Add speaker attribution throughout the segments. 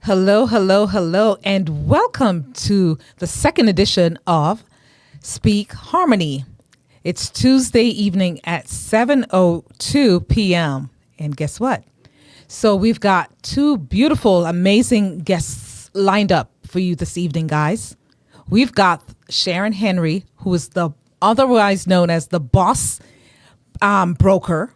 Speaker 1: Hello, hello, hello, and welcome to the second edition of Speak Harmony. It's Tuesday evening at 7:02 p.m. And guess what? So we've got two beautiful, amazing guests lined up for you this evening, guys. We've got Sharon Henry, who is the otherwise known as the boss broker.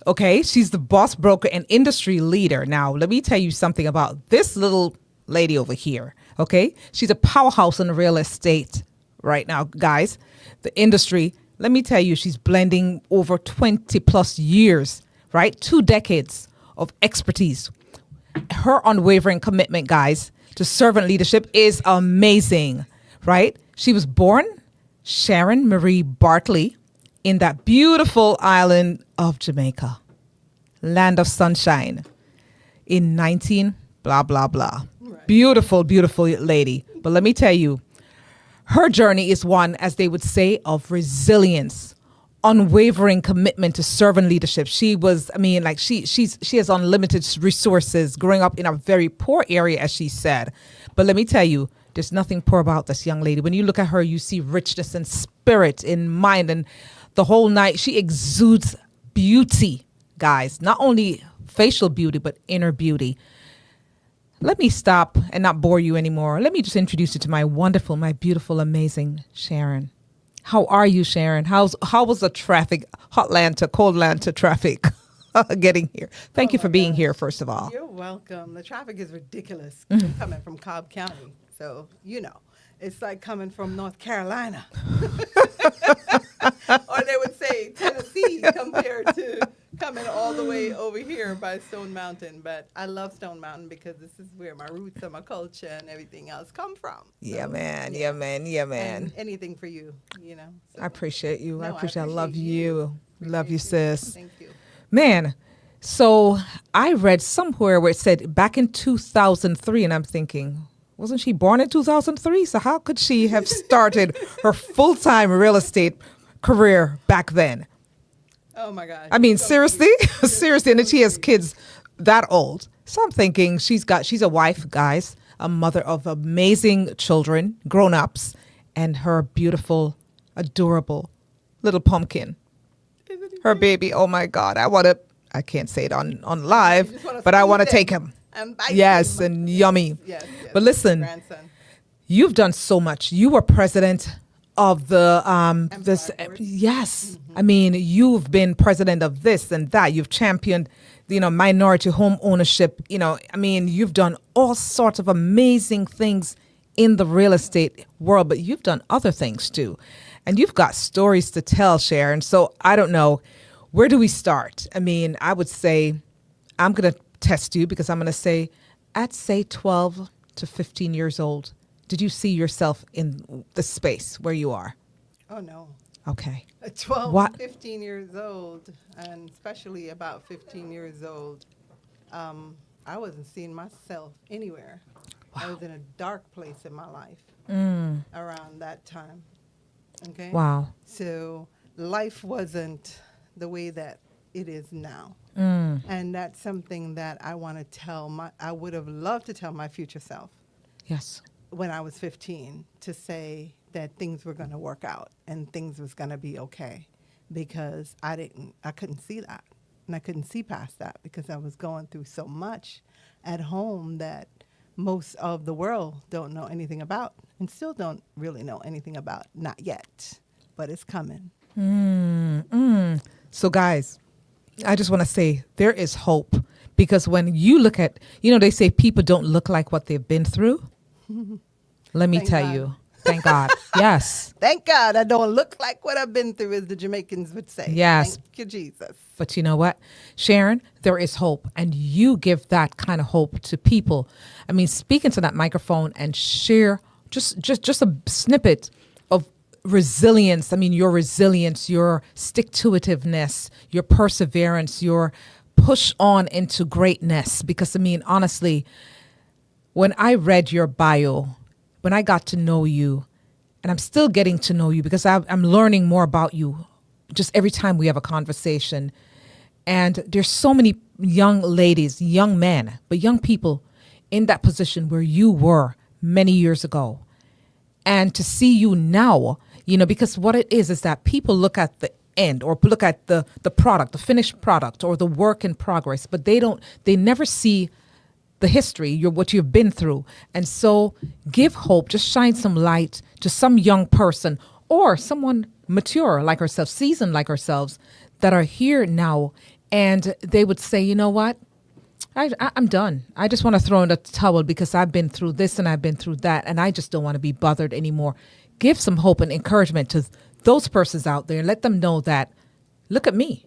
Speaker 1: Okay, she's the boss broker and industry leader. Now, let me tell you something about this little lady over here. Okay, she's a powerhouse in real estate right now, guys. The industry, let me tell you, she's blending over 20 plus years, right? 2 decades of expertise. Her unwavering commitment, guys, to servant leadership is amazing, right? She was born Sharon Marie Bartley in that beautiful island of Jamaica, land of sunshine, in 19 blah, blah, blah. Right. Beautiful, beautiful lady. But let me tell you, her journey is one, as they would say, of resilience, unwavering commitment to servant leadership. She was, she has unlimited resources, growing up in a very poor area, as she said. But let me tell you, there's nothing poor about this young lady. When you look at her, you see richness in spirit, in mind, and the whole night. She exudes beauty, guys. Not only facial beauty, but inner beauty. Let me stop and not bore you anymore. Let me just introduce you to my wonderful, my beautiful, amazing Sharon. How are you, Sharon? How was the traffic, hot land to cold land to traffic getting here? Thank you for being here, first of all.
Speaker 2: You're welcome. The traffic is ridiculous coming from Cobb County. So, it's like coming from North Carolina. Or they would say Tennessee compared to coming all the way over here by Stone Mountain. But I love Stone Mountain because this is where my roots and my culture and everything else come from. So,
Speaker 1: yeah, man.
Speaker 2: And anything for you, So.
Speaker 1: I appreciate you.
Speaker 2: No,
Speaker 1: I appreciate I love you. Love you,
Speaker 2: you.
Speaker 1: sis.
Speaker 2: Thank you.
Speaker 1: Man, so I read somewhere where it said back in 2003, and I'm thinking, wasn't she born in 2003? So how could she have started her full-time real estate career back then?
Speaker 2: Oh, my God.
Speaker 1: I mean,
Speaker 2: So
Speaker 1: seriously?
Speaker 2: cute.
Speaker 1: Seriously, and then she has kids that old. So I'm thinking she's a wife, guys, a mother of amazing children, grown-ups, and her beautiful, adorable little pumpkin. Her baby, oh my God. I can't say it on live, but I want to take him. Yes, and yummy.
Speaker 2: Yes.
Speaker 1: But listen,
Speaker 2: grandson.
Speaker 1: You've done so much. You were president of the this. Yes, I mean, you've been president of this and that. You've championed, minority home ownership. You've done all sorts of amazing things in the real estate world. But you've done other things too, and you've got stories to tell, Sharon. So I don't know, where do we start? I mean, I would say, I'm gonna test you because I'm going to say, at say 12 to 15 years old, did you see yourself in the space where you are?
Speaker 2: Oh, no.
Speaker 1: Okay.
Speaker 2: At 12,
Speaker 1: What?
Speaker 2: 15 years old, and especially about 15 years old, I wasn't seeing myself anywhere. Wow. I was in a dark place in my life around that time. Okay?
Speaker 1: Wow.
Speaker 2: So life wasn't the way that it is now. And that's something that I want to tell I would have loved to tell my future self.
Speaker 1: Yes.
Speaker 2: When I was 15, to say that things were going to work out and things was going to be okay, because I couldn't see that. And I couldn't see past that because I was going through so much at home that most of the world don't know anything about and still don't really know anything about. Not yet, but it's coming.
Speaker 1: So guys, I just want to say there is hope, because when you look at, they say people don't look like what they've been through. Let me tell you, thank God. Yes.
Speaker 2: Thank God I don't look like what I've been through, as the Jamaicans would say.
Speaker 1: Yes.
Speaker 2: Thank you, Jesus.
Speaker 1: But you know what, Sharon, there is hope, and you give that kind of hope to people. I mean, speak into that microphone and share just a snippet of resilience. I mean, your resilience, your stick-to-itiveness, your perseverance, your push on into greatness. Because I mean, honestly, when I read your bio, when I got to know you, and I'm still getting to know you because I'm learning more about you just every time we have a conversation. And there's so many young ladies, young men, but young people in that position where you were many years ago. And to see you now, because what it is that people look at the end or look at the product, the finished product or the work in progress, but they never see the history, what you've been through. And so give hope, just shine some light to some young person or someone mature like ourselves, seasoned like ourselves, that are here now. And they would say, you know what? I'm done. I just want to throw in the towel because I've been through this and I've been through that, and I just don't want to be bothered anymore. Give some hope and encouragement to those persons out there and let them know that, look at me.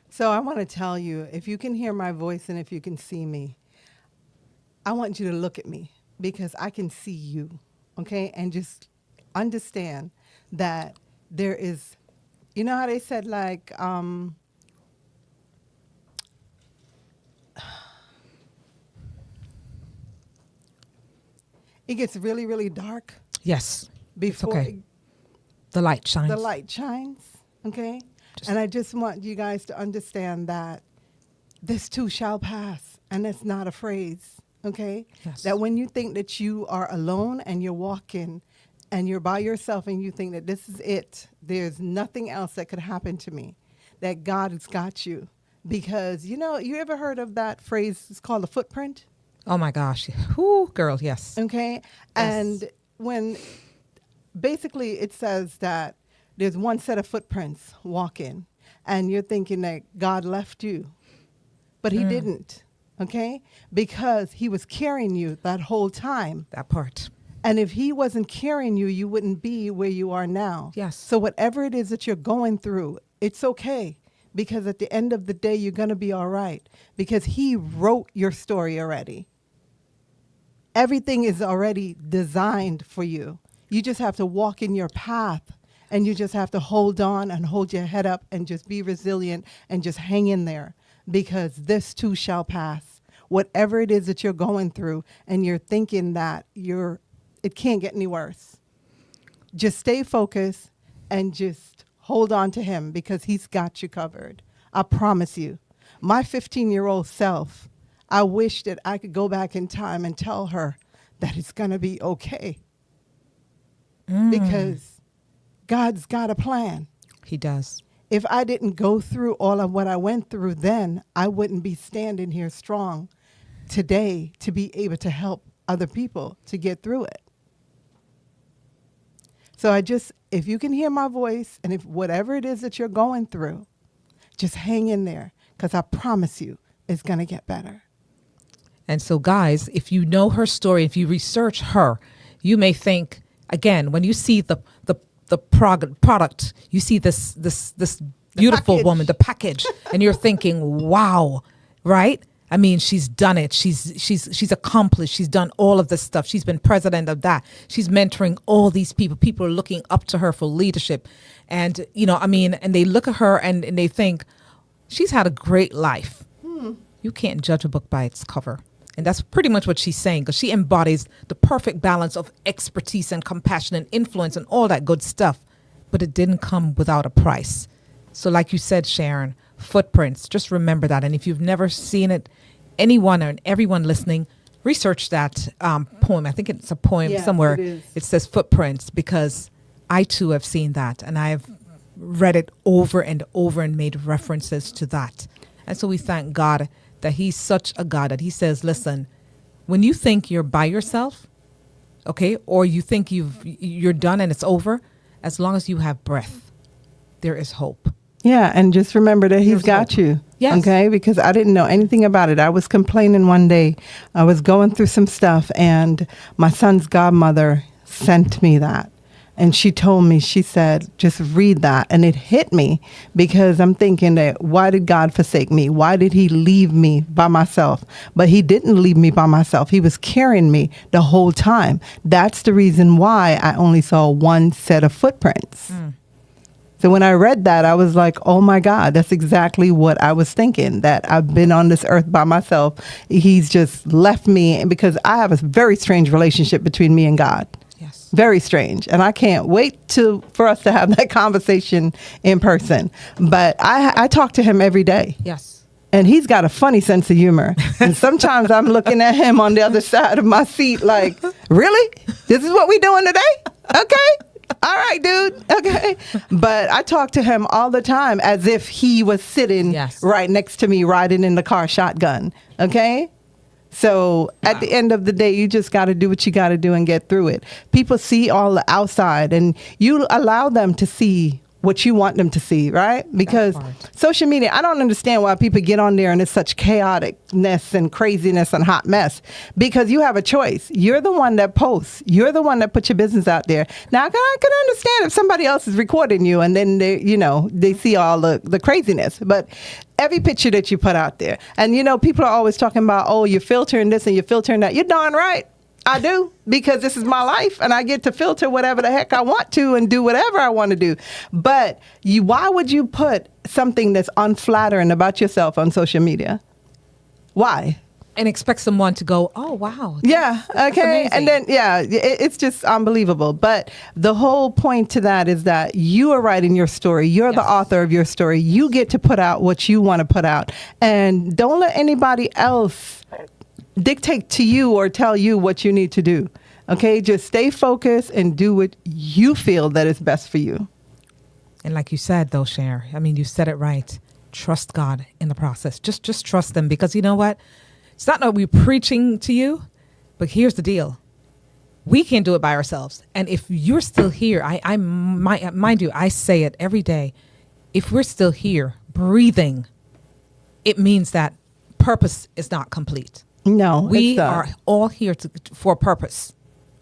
Speaker 2: So I want to tell you, if you can hear my voice and if you can see me, I want you to look at me because I can see you, okay? And just understand that there is, you know how they said like, it gets really, really dark.
Speaker 1: Yes.
Speaker 2: Before
Speaker 1: okay. The light shines.
Speaker 2: The light shines, okay? And I just want you guys to understand that this too shall pass. And it's not a phrase, okay?
Speaker 1: Yes.
Speaker 2: That when you think that you are alone and you're walking and you're by yourself and you think that this is it, there's nothing else that could happen to me, that God has got you. Because, you ever heard of that phrase? It's called a footprint.
Speaker 1: Oh my gosh. Ooh, girl, yes.
Speaker 2: Okay.
Speaker 1: Yes.
Speaker 2: And when basically it says that there's one set of footprints walking and you're thinking that God left you, but he didn't. Okay. Because he was carrying you that whole time.
Speaker 1: That part.
Speaker 2: And if he wasn't carrying you, you wouldn't be where you are now.
Speaker 1: Yes.
Speaker 2: So whatever it is that you're going through, it's okay. Because at the end of the day, you're going to be all right. Because he wrote your story already. Everything is already designed for you. You just have to walk in your path. And you just have to hold on and hold your head up and just be resilient and just hang in there. Because this too shall pass. Whatever it is that you're going through and you're thinking that it can't get any worse. Just stay focused and just hold on to him because he's got you covered. I promise you. My 15-year-old self, I wish that I could go back in time and tell her that it's going to be okay. Because God's got a plan.
Speaker 1: He does.
Speaker 2: If I didn't go through all of what I went through then, I wouldn't be standing here strong today to be able to help other people to get through it. So if you can hear my voice and if whatever it is that you're going through, just hang in there because I promise you it's going to get better.
Speaker 1: And so, guys, if you know her story, if you research her, you may think, again, when you see the product, you see this beautiful woman, the package, and you're thinking, wow, right? I mean, she's done it. She's accomplished. She's done all of this stuff. She's been president of that. She's mentoring all these people. People are looking up to her for leadership. And, and they look at her and they think, she's had a great life. You can't judge a book by its cover. And that's pretty much what she's saying, because she embodies the perfect balance of expertise and compassion and influence and all that good stuff. But it didn't come without a price. So like you said, Sharon, footprints, just remember that. And if you've never seen it, anyone or everyone listening, research that poem. I think it's a poem somewhere. It says footprints, because I too have seen that. And I've read it over and over and made references to that. And so we thank God that he's such a God that he says, listen, when you think you're by yourself, okay, or you think you're done and it's over, as long as you have breath, there is hope.
Speaker 2: Yeah, and just remember that he's got you.
Speaker 1: Yes.
Speaker 2: Okay, because I didn't know anything about it. I was complaining one day. I was going through some stuff, and my son's godmother sent me that. And she told me, she said, just read that. And it hit me because I'm thinking that why did God forsake me? Why did he leave me by myself? But he didn't leave me by myself. He was carrying me the whole time. That's the reason why I only saw one set of footprints. So when I read that, I was like, oh my God, that's exactly what I was thinking, that I've been on this earth by myself. He's just left me, because I have a very strange relationship between me and God.
Speaker 1: Yes.
Speaker 2: Very strange. And I can't wait for us to have that conversation in person. But I talk to him every day.
Speaker 1: Yes.
Speaker 2: And he's got a funny sense of humor. And sometimes I'm looking at him on the other side of my seat like, really? This is what we doing today? Okay. All right, dude. Okay. But I talk to him all the time as if he was sitting right next to me riding in the car shotgun. Okay. So at the end of the day, you just got to do what you got to do and get through it. People see all the outside and you allow them to see what you want them to see, right? Because social media, I don't understand why people get on there and it's such chaoticness and craziness and hot mess. Because you have a choice. You're the one that posts. You're the one that puts your business out there. Now, I can understand if somebody else is recording you and then they see all the craziness. But every picture that you put out there, and people are always talking about, oh, you're filtering this and you're filtering that. You're darn right. I do, because this is my life and I get to filter whatever the heck I want to and do whatever I want to do. But why would you put something that's unflattering about yourself on social media? Why?
Speaker 1: And expect someone to go, oh, wow.
Speaker 2: Yeah. Okay. And then, it's just unbelievable. But the whole point to that is that you are writing your story. You're the author of your story. You get to put out what you want to put out. And don't let anybody else dictate to you or tell you what you need to do. Okay, just stay focused and do what you feel that is best for you.
Speaker 1: And like you said, though, Sharon, I mean, you said it right. Trust God in the process. Just trust them, because you know what? It's not that we're preaching to you, but here's the deal. We can't do it by ourselves. And if you're still here, mind you, I say it every day. If we're still here breathing, it means that purpose is not complete.
Speaker 2: No,
Speaker 1: we are all here for a purpose.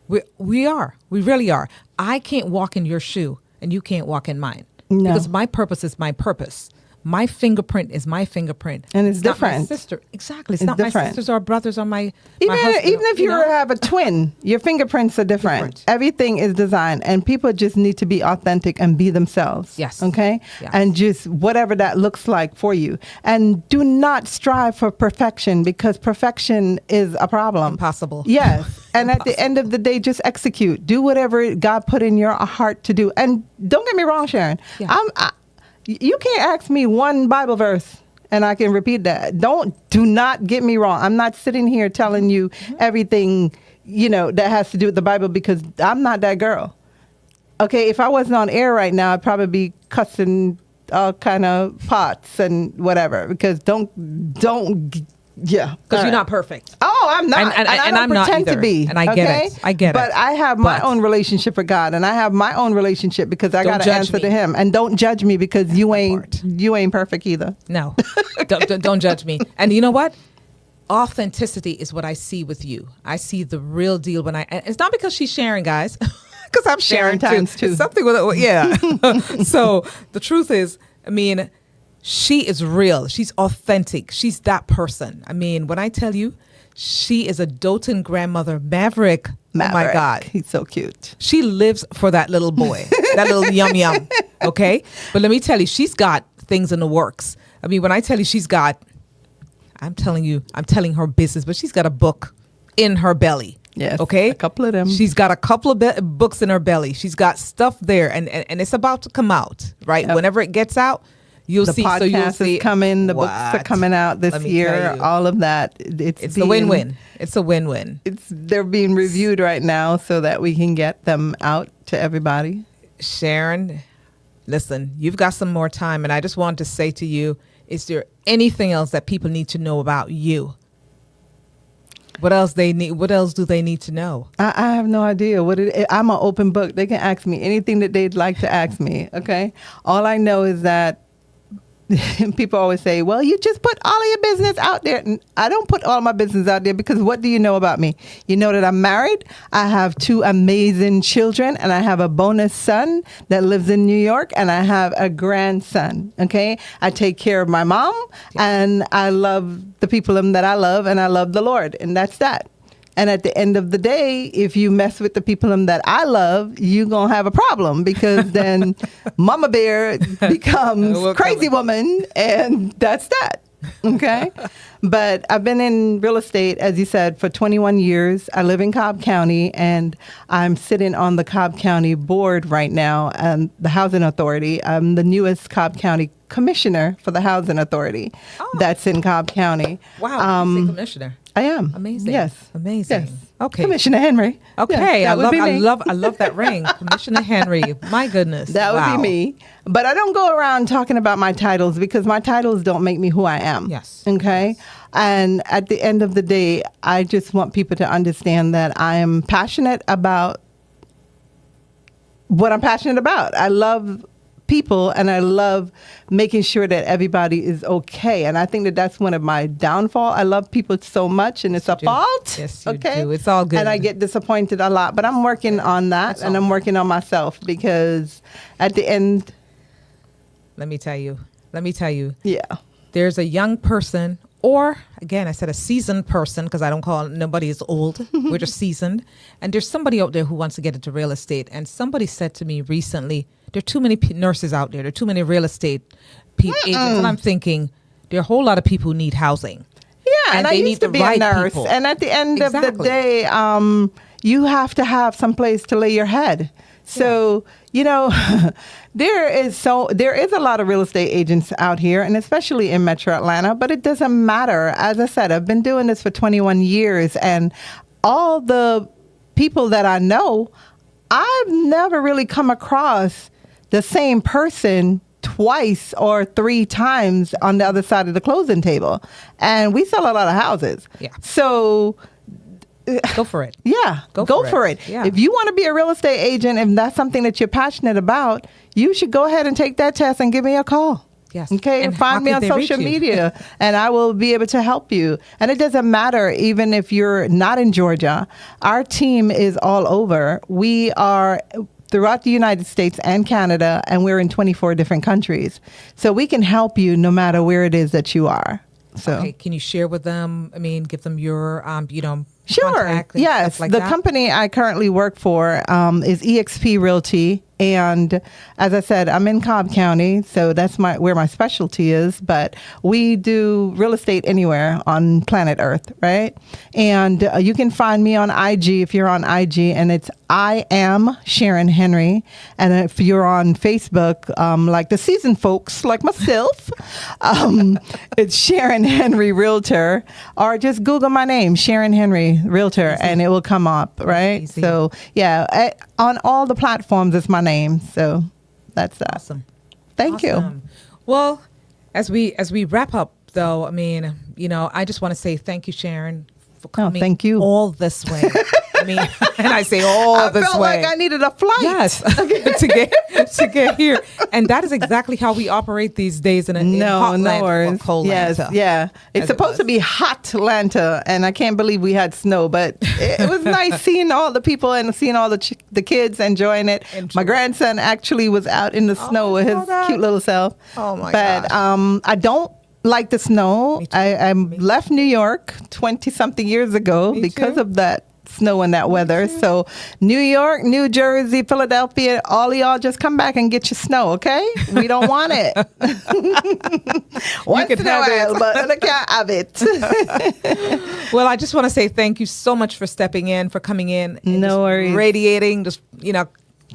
Speaker 1: We really are. I can't walk in your shoe and you can't walk in mine. No. Because my purpose is my purpose. My fingerprint is my fingerprint.
Speaker 2: And it's different.
Speaker 1: Not my sister. Exactly. It's not different. My sisters or brothers or my
Speaker 2: even
Speaker 1: husband.
Speaker 2: Even if you have a twin, your fingerprints are different. Everything is designed, and people just need to be authentic and be themselves.
Speaker 1: Yes.
Speaker 2: Okay?
Speaker 1: Yes.
Speaker 2: And just whatever that looks like for you. And do not strive for perfection, because perfection is a problem.
Speaker 1: Impossible.
Speaker 2: Yes. And at the end of the day, just execute. Do whatever God put in your heart to do. And don't get me wrong, Sharon. Yeah. You can't ask me one Bible verse and I can repeat that. Do not get me wrong. I'm not sitting here telling you everything, that has to do with the Bible, because I'm not that girl. Okay, if I wasn't on air right now, I'd probably be cussing all kind of pots and whatever, because because
Speaker 1: you're not perfect.
Speaker 2: Oh, I'm not. And I don't
Speaker 1: I'm
Speaker 2: pretend
Speaker 1: not
Speaker 2: to be.
Speaker 1: And I get it. I get it.
Speaker 2: But I have my own relationship with God, and I have my own relationship because I got to answer to Him. And don't judge me, because you ain't perfect either.
Speaker 1: No, don't judge me. And you know what? Authenticity is what I see with you. I see the real deal when it's not because she's sharing, guys, because I'm sharing
Speaker 2: times too.
Speaker 1: It's something with it. Yeah. So the truth is, I mean, she is real. She's authentic. She's that person. I mean, when I tell you, she is a doting grandmother, Maverick. Oh my God.
Speaker 2: He's so cute.
Speaker 1: She lives for that little boy, that little yum. Okay. But let me tell you, she's got things in the works. I mean, when I tell you I'm telling her business, but she's got a book in her belly.
Speaker 2: Yes.
Speaker 1: Okay.
Speaker 2: A couple of them.
Speaker 1: She's got a couple of books in her belly. She's got stuff there, and it's about to come out, right? Yep. Whenever it gets out, you'll see.
Speaker 2: The podcast is coming. The books are coming out this year. All of that. It's
Speaker 1: a win-win. It's a win-win.
Speaker 2: They're being reviewed right now so that we can get them out to everybody.
Speaker 1: Sharon, listen, you've got some more time, and I just wanted to say to you, is there anything else that people need to know about you? What else do they need to know? I
Speaker 2: have no idea. I'm an open book. They can ask me anything that they'd like to ask me. Okay. All I know is that people always say, well, you just put all of your business out there. And I don't put all my business out there, because what do you know about me? You know that I'm married. I have 2 amazing children, and I have a bonus son that lives in New York, and I have a grandson. Okay. I take care of my mom, and I love the people that I love, and I love the Lord. And that's that. And at the end of the day, if you mess with the people that I love, you're going to have a problem, because then Mama Bear becomes crazy woman, and that's that. Okay. But I've been in real estate, as you said, for 21 years. I live in Cobb County, and I'm sitting on the Cobb County board right now, and the Housing Authority. I'm the newest Cobb County commissioner for the Housing Authority that's in Cobb County.
Speaker 1: Wow, you say commissioner.
Speaker 2: I am.
Speaker 1: Amazing.
Speaker 2: Yes.
Speaker 1: Amazing.
Speaker 2: Yes.
Speaker 1: Okay.
Speaker 2: Commissioner Henry.
Speaker 1: Okay.
Speaker 2: Yes,
Speaker 1: I love that ring. Commissioner Henry. My goodness.
Speaker 2: That would be me. But I don't go around talking about my titles because my titles don't make me who I am.
Speaker 1: Yes.
Speaker 2: Okay.
Speaker 1: Yes.
Speaker 2: And at the end of the day, I just want people to understand that I am passionate about what I'm passionate about. I love people, and I love making sure that everybody is okay. And I think that that's one of my downfall. I love people so much, and it's a fault.
Speaker 1: Yes, you do. It's all good.
Speaker 2: And I get disappointed a lot, but I'm working on that, and I'm working on myself because at the end,
Speaker 1: let me tell you.
Speaker 2: yeah,
Speaker 1: There's a young person, or again, I said a seasoned person, because I don't call nobody is old. We're just seasoned. And there's somebody out there who wants to get into real estate. And somebody said to me recently, there are too many nurses out there. There are too many real estate agents. And I'm thinking, there are a whole lot of people who need housing.
Speaker 2: Yeah, and I used to be a nurse.
Speaker 1: People.
Speaker 2: And at the end of the day, you have to have some place to lay your head. So, you know, there is a lot of real estate agents out here, and especially in Metro Atlanta, but it doesn't matter. As I said, I've been doing this for 21 years, and all the people that I know, I've never really come across the same person twice or three times on the other side of the closing table. And we sell a lot of houses.
Speaker 1: Yeah.
Speaker 2: So
Speaker 1: go for it.
Speaker 2: Yeah. Go for it.
Speaker 1: Yeah.
Speaker 2: If you want to be a real estate agent, if that's something that you're passionate about, you should go ahead and take that test and give me a call.
Speaker 1: Yes.
Speaker 2: Okay. And find me on social media and I will be able to help you. And it doesn't matter even if you're not in Georgia. Our team is all over. We are throughout the United States and Canada, and we're in 24 different countries. So we can help you no matter where it is that you are. So
Speaker 1: okay, can you share with them? I mean, give them your,
Speaker 2: sure.
Speaker 1: contact and
Speaker 2: Yes.
Speaker 1: stuff like
Speaker 2: the
Speaker 1: that?
Speaker 2: company I currently work for is EXP Realty. And as I said, I'm in Cobb County, so that's where my specialty is. But we do real estate anywhere on planet Earth, right? And you can find me on IG if you're on IG, and it's I am Sharon Henry. And if you're on Facebook, like the seasoned folks like myself, it's Sharon Henry Realtor, or just Google my name, Sharon Henry Realtor, and it will come up, right?
Speaker 1: Easy.
Speaker 2: So yeah, on all the platforms, it's my name. So that's that.
Speaker 1: Awesome.
Speaker 2: Thank you.
Speaker 1: Well, as we wrap up, though, I mean, I just want to say thank you, Sharon, for coming
Speaker 2: thank you.
Speaker 1: all this way. I mean, and I say all this way.
Speaker 2: I felt like I needed a flight.
Speaker 1: Yes, to get here, and that is exactly how we operate these days in hot
Speaker 2: worries.
Speaker 1: cold
Speaker 2: Yes,
Speaker 1: Atlanta.
Speaker 2: yeah. It's supposed to be hot Atlanta, and I can't believe we had snow, but it was nice seeing all the people and seeing all the kids enjoying it. My grandson actually was out in the snow with his cute little self.
Speaker 1: Oh my
Speaker 2: But I don't like the snow. I left New York 20-something years ago because of that snow and that weather. So New York, New Jersey, Philadelphia, all of y'all just come back and get your snow, okay? We don't want it. Once in a while, but I can't have it.
Speaker 1: Well, I just want to say thank you so much for stepping in, for coming in. And
Speaker 2: no worries.
Speaker 1: Radiating, just,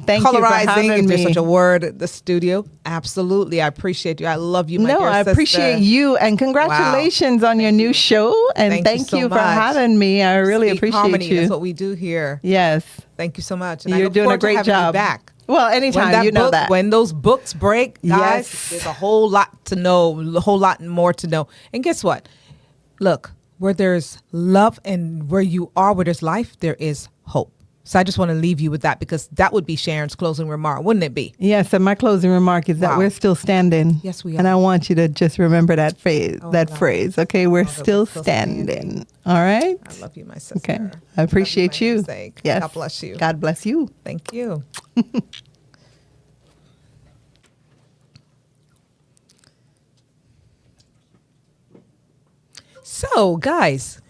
Speaker 2: Thank you for
Speaker 1: colorizing,
Speaker 2: having
Speaker 1: if there's
Speaker 2: me.
Speaker 1: such a word, the studio. Absolutely. I appreciate you. I love you, my dear
Speaker 2: I
Speaker 1: sister.
Speaker 2: appreciate you, and congratulations on your new show. And thank
Speaker 1: so
Speaker 2: you for
Speaker 1: much.
Speaker 2: having me. I really
Speaker 1: Speak
Speaker 2: appreciate
Speaker 1: Harmony,
Speaker 2: you.
Speaker 1: That's what we do here.
Speaker 2: Yes.
Speaker 1: Thank you so much. And I
Speaker 2: You're
Speaker 1: look
Speaker 2: doing a
Speaker 1: forward to
Speaker 2: great
Speaker 1: having you
Speaker 2: job.
Speaker 1: back.
Speaker 2: Well, anytime, that.
Speaker 1: When those books break, guys,
Speaker 2: Yes.
Speaker 1: there's a whole lot to know, a whole lot more to know. And guess what? Look, where there's love and where you are, where there's life, there is hope. So I just want to leave you with that, because that would be Sharon's closing remark, wouldn't it be?
Speaker 2: Yes, and my closing remark is that we're still standing.
Speaker 1: Yes, we are.
Speaker 2: And I want you to just remember that phrase.
Speaker 1: God.
Speaker 2: Okay, we're still standing. All right?
Speaker 1: I love you, my sister.
Speaker 2: Okay. I appreciate you.
Speaker 1: Yes. God bless you.
Speaker 2: God bless you.
Speaker 1: Thank you. So, guys,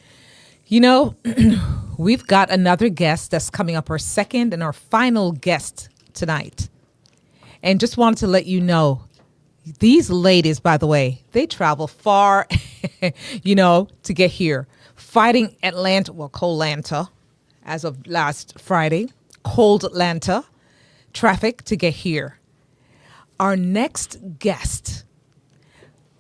Speaker 1: we've got another guest that's coming up, our second and our final guest tonight. And just wanted to let you know, These ladies, by the way, they travel far, to get here. Fighting Colanta, as of last Friday, cold Atlanta traffic to get here. Our next guest,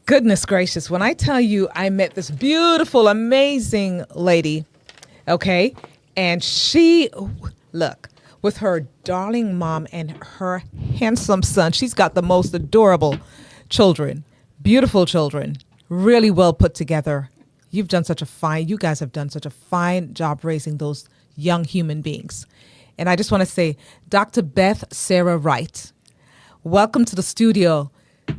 Speaker 1: goodness gracious, when I tell you I met this beautiful, amazing lady, okay, and she, look, with her darling mom and her handsome son. She's got the most adorable children, beautiful children, really well put together. You guys have done such a fine job raising those young human beings. And I just want to say, Dr. Beth-Sarah Wright, welcome to the studio.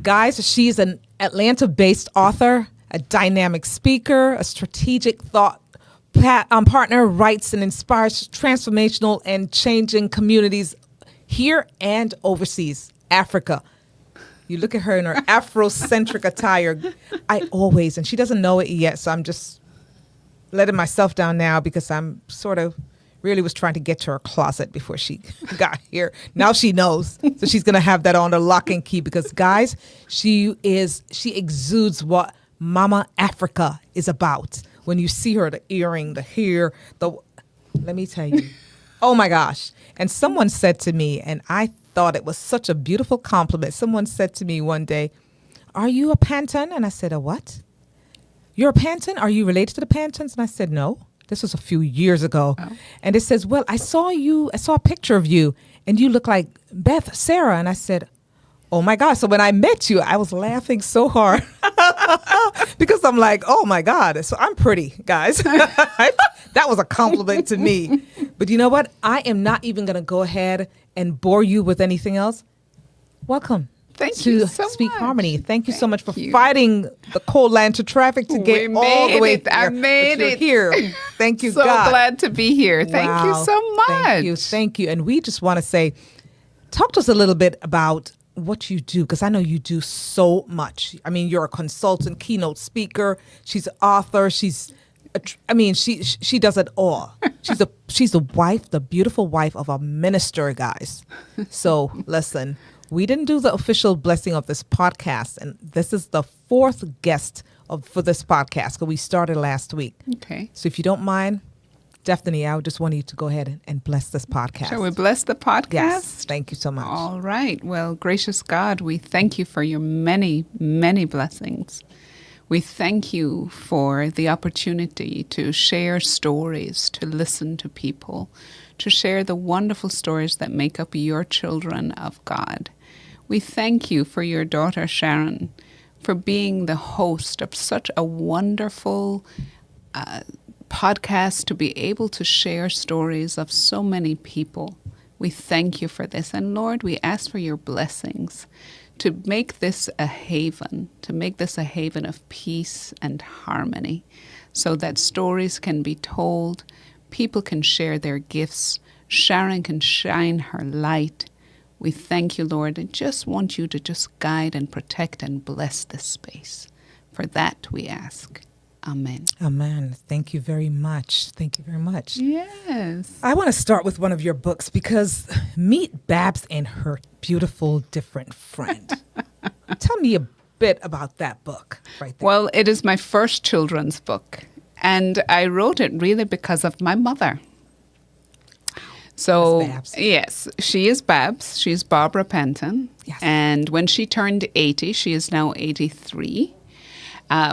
Speaker 1: Guys, she's an Atlanta-based author, a dynamic speaker, a strategic thought partner, writes and inspires transformational and changing communities here and overseas, Africa. You look at her in her Afrocentric attire. And she doesn't know it yet, so I'm just letting myself down now because I'm sort of really was trying to get to her closet before she got here. Now she knows, so she's going to have that on the lock and key because, guys, she exudes what Mama Africa is about. When you see her, the earring, the hair, let me tell you, oh my gosh. And someone said to me, and I thought it was such a beautiful compliment. Someone said to me one day, "Are you a Panton?" And I said, "A what? You're a Panton? Are you related to the Pantons?" And I said, "No." This was a few years ago. Oh. And it says, "Well, I saw a picture of you and you look like Beth-Sarah." And I said, "Oh my gosh." So when I met you, I was laughing so hard because I'm like, oh my God. So I'm pretty, guys. That was a compliment to me. But you know what? I am not even going to go ahead and bore you with anything else. Welcome.
Speaker 3: Thank you so
Speaker 1: Speak
Speaker 3: much.
Speaker 1: Harmony. Thank you so much for fighting the cold Atlanta traffic to get all the way here.
Speaker 3: I made it
Speaker 1: here. Thank you,
Speaker 3: so
Speaker 1: God.
Speaker 3: So glad to be here. Thank you so much.
Speaker 1: Thank you. And we just want to say, talk to us a little bit about what you do, because I know you do so much. I mean, you're a consultant, keynote speaker. She's an author. She does it all. She's the wife, the beautiful wife of a minister, guys. So listen, we didn't do the official blessing of this podcast, and this is the fourth guest for this podcast because we started last week.
Speaker 3: Okay.
Speaker 1: So if you don't mind, Daphne, I would just want you to go ahead and bless this podcast.
Speaker 3: Shall we bless the podcast?
Speaker 1: Yes. Thank you so much.
Speaker 3: All right. Well, gracious God, we thank you for your many, many blessings. We thank you for the opportunity to share stories, to listen to people, to share the wonderful stories that make up your children of God. We thank you for your daughter, Sharon, for being the host of such a wonderful podcast to be able to share stories of so many people. We thank you for this. And Lord, we ask for your blessings to make this a haven, of peace and harmony, so that stories can be told, people can share their gifts, Sharon can shine her light. We thank you, Lord, and just want you to just guide and protect and bless this space. For that we ask. Amen.
Speaker 1: Amen. Thank you very much. Thank you very much.
Speaker 3: Yes.
Speaker 1: I want to start with one of your books because meet Babs and her beautiful different friend. Tell me a bit about that book right there.
Speaker 3: Well, it is my first children's book, and I wrote it really because of my mother. So, yes, she is Babs. She's Barbara Penton. Yes. And when she turned 80, she is now 83.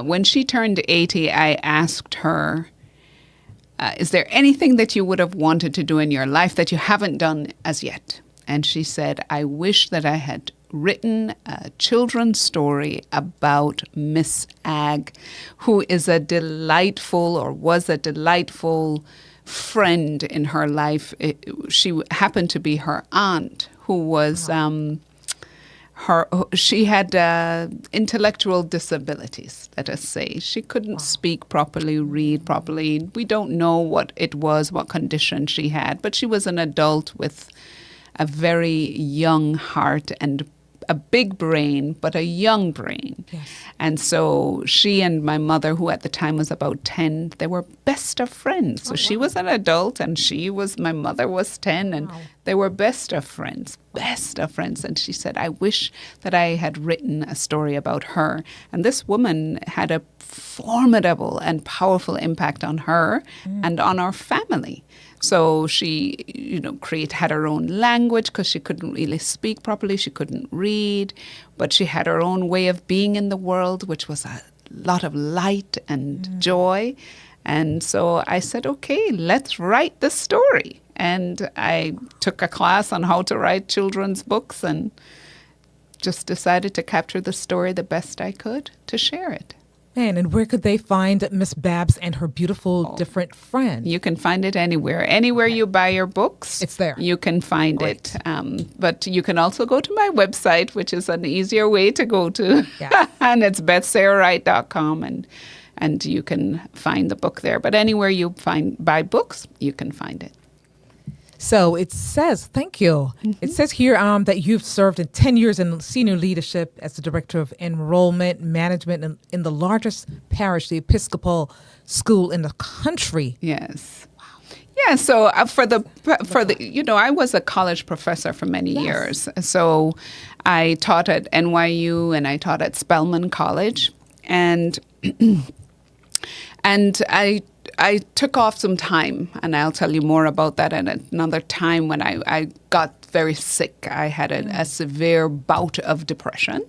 Speaker 3: When she turned 80, I asked her, is there anything that you would have wanted to do in your life that you haven't done as yet? And she said, I wish that I had written a children's story about Miss Ag, who is a delightful or was a delightful friend in her life. She happened to be her aunt, who was... She had intellectual disabilities, let us say. She couldn't speak properly, read properly. We don't know what it was, what condition she had, but she was an adult with a very young heart and a big brain, but a young brain. Yes. And so she and my mother, who at the time was about 10, they were best of friends. So she was an adult and my mother was 10, and They were best of friends. And she said, I wish that I had written a story about her. And this woman had a formidable and powerful impact on her and on our family. So she, had her own language because she couldn't really speak properly. She couldn't read, but she had her own way of being in the world, which was a lot of light and joy. And so I said, okay, let's write the story. And I took a class on how to write children's books and just decided to capture the story the best I could to share it.
Speaker 1: Man, and where could they find Miss Babs and her beautiful different friend?
Speaker 3: You can find it anywhere. Anywhere you buy your books,
Speaker 1: it's there.
Speaker 3: You can find it. But you can also go to my website, which is an easier way to go to.
Speaker 1: Yeah.
Speaker 3: And it's Beth-Sarah.com, and you can find the book there. But anywhere you buy books, you can find it.
Speaker 1: So it says, thank you. It says here that you've served in 10 years in senior leadership as the director of enrollment management in the largest parish, the Episcopal school in the country.
Speaker 3: Yes. Wow. Yeah. So I was a college professor for many years. So I taught at NYU and I taught at Spelman College, and I took off some time, and I'll tell you more about that at another time when I got very sick. I had a severe bout of depression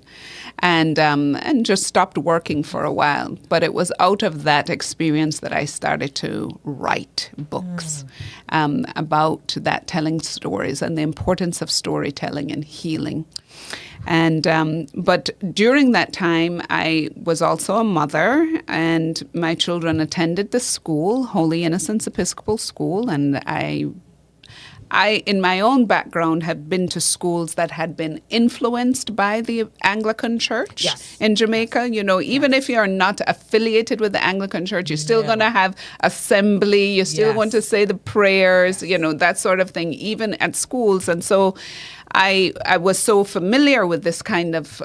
Speaker 3: and just stopped working for a while. But it was out of that experience that I started to write books about that, telling stories and the importance of storytelling and healing. And but during that time, I was also a mother, and my children attended the school, Holy Innocents Episcopal School, and I, in my own background, had been to schools that had been influenced by the Anglican Church in Jamaica. Even if you're not affiliated with the Anglican Church, you're still going to have assembly. You still want to say the prayers, that sort of thing, even at schools. And so I was so familiar with this kind of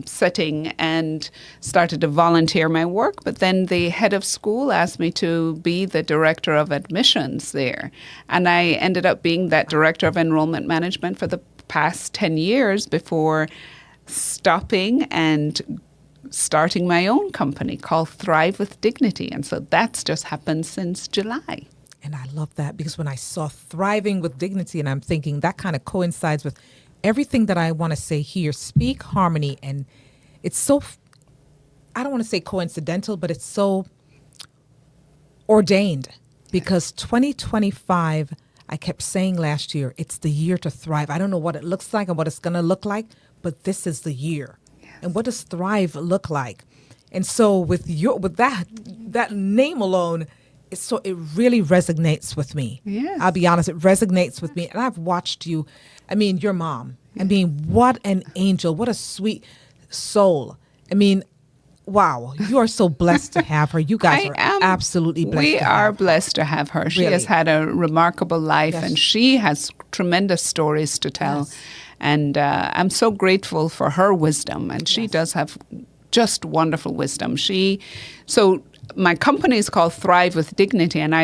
Speaker 3: setting and started to volunteer my work. But then the head of school asked me to be the director of admissions there. And I ended up being that director of enrollment management for the past 10 years before stopping and starting my own company called Thrive with Dignity. And so that's just happened since July.
Speaker 1: And I love that, because when I saw Thriving with Dignity, and I'm thinking that kind of coincides with everything that I want to say here, Speak Harmony. And it's so, I don't want to say coincidental, but it's so ordained, because 2025, I kept saying last year, it's the year to thrive. I don't know what it looks like and what it's going to look like, but this is the year. Yes. And what does thrive look like? And so with that name alone, it really resonates with me.
Speaker 3: Yes.
Speaker 1: I'll be honest, it resonates with me. And I've watched you. I mean, your mom. I mean, what an angel. What a sweet soul. I mean, wow. You are so blessed to have her. You guys are absolutely blessed.
Speaker 3: We are blessed to have her. She has had a remarkable life, and she has tremendous stories to tell.
Speaker 1: Yes.
Speaker 3: And I'm so grateful for her wisdom. And she does have just wonderful wisdom. My company is called Thrive with Dignity, and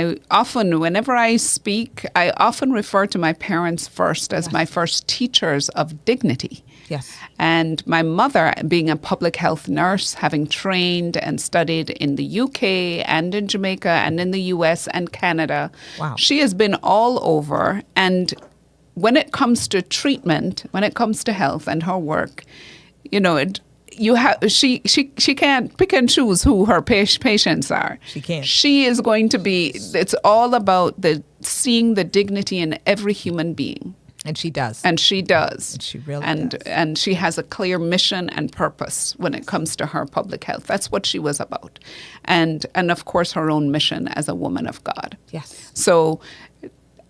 Speaker 3: whenever I speak, I often refer to my parents first as my first teachers of dignity.
Speaker 1: Yes.
Speaker 3: And my mother, being a public health nurse, having trained and studied in the UK and in Jamaica and in the US and Canada, she has been all over. And when it comes to treatment, when it comes to health and her work, she can't pick and choose who her patients are.
Speaker 1: She can't.
Speaker 3: She is going to be. It's all about seeing the dignity in every human being.
Speaker 1: And she does.
Speaker 3: And she does.
Speaker 1: And she really does.
Speaker 3: And she has a clear mission and purpose when it comes to her public health. That's what she was about. And of course her own mission as a woman of God.
Speaker 1: Yes.
Speaker 3: So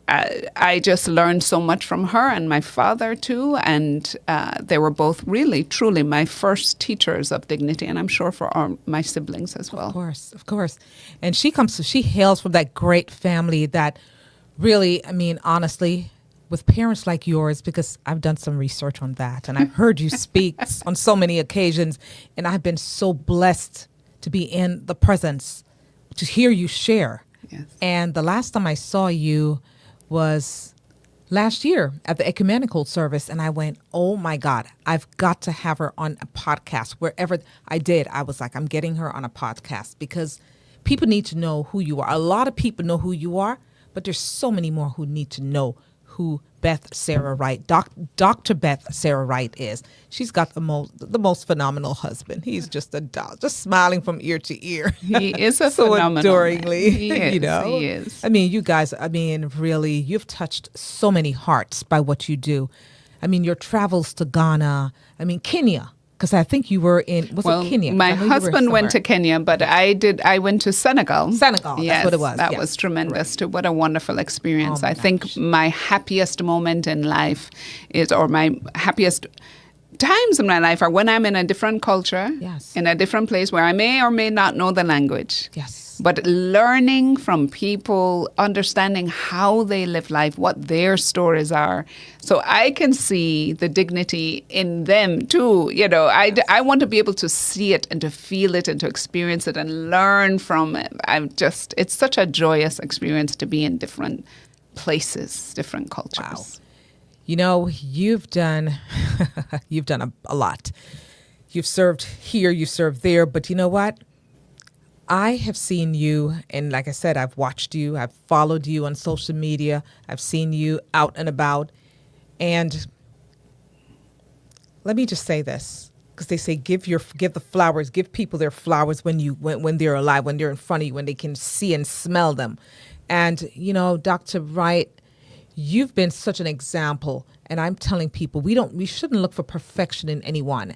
Speaker 3: I just learned so much from her and my father too, and they were both really, truly my first teachers of dignity, and I'm sure for my siblings as well.
Speaker 1: Of course. And she hails from that great family that really, I mean, honestly, with parents like yours, because I've done some research on that, and I've heard you speak on so many occasions, and I've been so blessed to be in the presence, to hear you share.
Speaker 3: Yes.
Speaker 1: And the last time I saw you was last year at the ecumenical service, and I went, oh my God, I've got to have her on a podcast. Wherever I did, I was like, I'm getting her on a podcast because people need to know who you are. A lot of people know who you are, but there's so many more who need to know who Beth-Sarah Wright, Dr. Beth-Sarah Wright is. She's got the most phenomenal husband. He's just a doll, just smiling from ear to ear.
Speaker 3: He is a
Speaker 1: so
Speaker 3: phenomenal
Speaker 1: adoringly.
Speaker 3: man. He is,
Speaker 1: you know,
Speaker 3: he is.
Speaker 1: I mean, you guys. I mean, really, you've touched so many hearts by what you do. I mean, your travels to Ghana. I mean, Kenya. Because I think you were in, it Kenya?
Speaker 3: My husband went to Kenya, but I went to Senegal.
Speaker 1: Senegal,
Speaker 3: yes,
Speaker 1: that's what it was.
Speaker 3: That
Speaker 1: yes.
Speaker 3: was tremendous
Speaker 1: Right.
Speaker 3: too. What a wonderful experience.
Speaker 1: Oh my
Speaker 3: I think
Speaker 1: gosh.
Speaker 3: my happiest moment in life or my happiest times in my life are when I'm in a different culture,
Speaker 1: Yes.
Speaker 3: in a different place where I may or may not know the language.
Speaker 1: Yes.
Speaker 3: But learning from people, understanding how they live life, what their stories are. So I can see the dignity in them too. You know, I want to be able to see it and to feel it and to experience it and learn from it. It's such a joyous experience to be in different places, different cultures.
Speaker 1: Wow. You know, you've done a lot. You've served here, you served there, but you know what? I have seen you, and like I said, I've watched you, I've followed you on social media, I've seen you out and about, and let me just say this, because they say give the flowers, give people their flowers when they're alive, when they're in front of you, when they can see and smell them. And you know, Dr. Wright, you've been such an example, and I'm telling people we shouldn't look for perfection in anyone.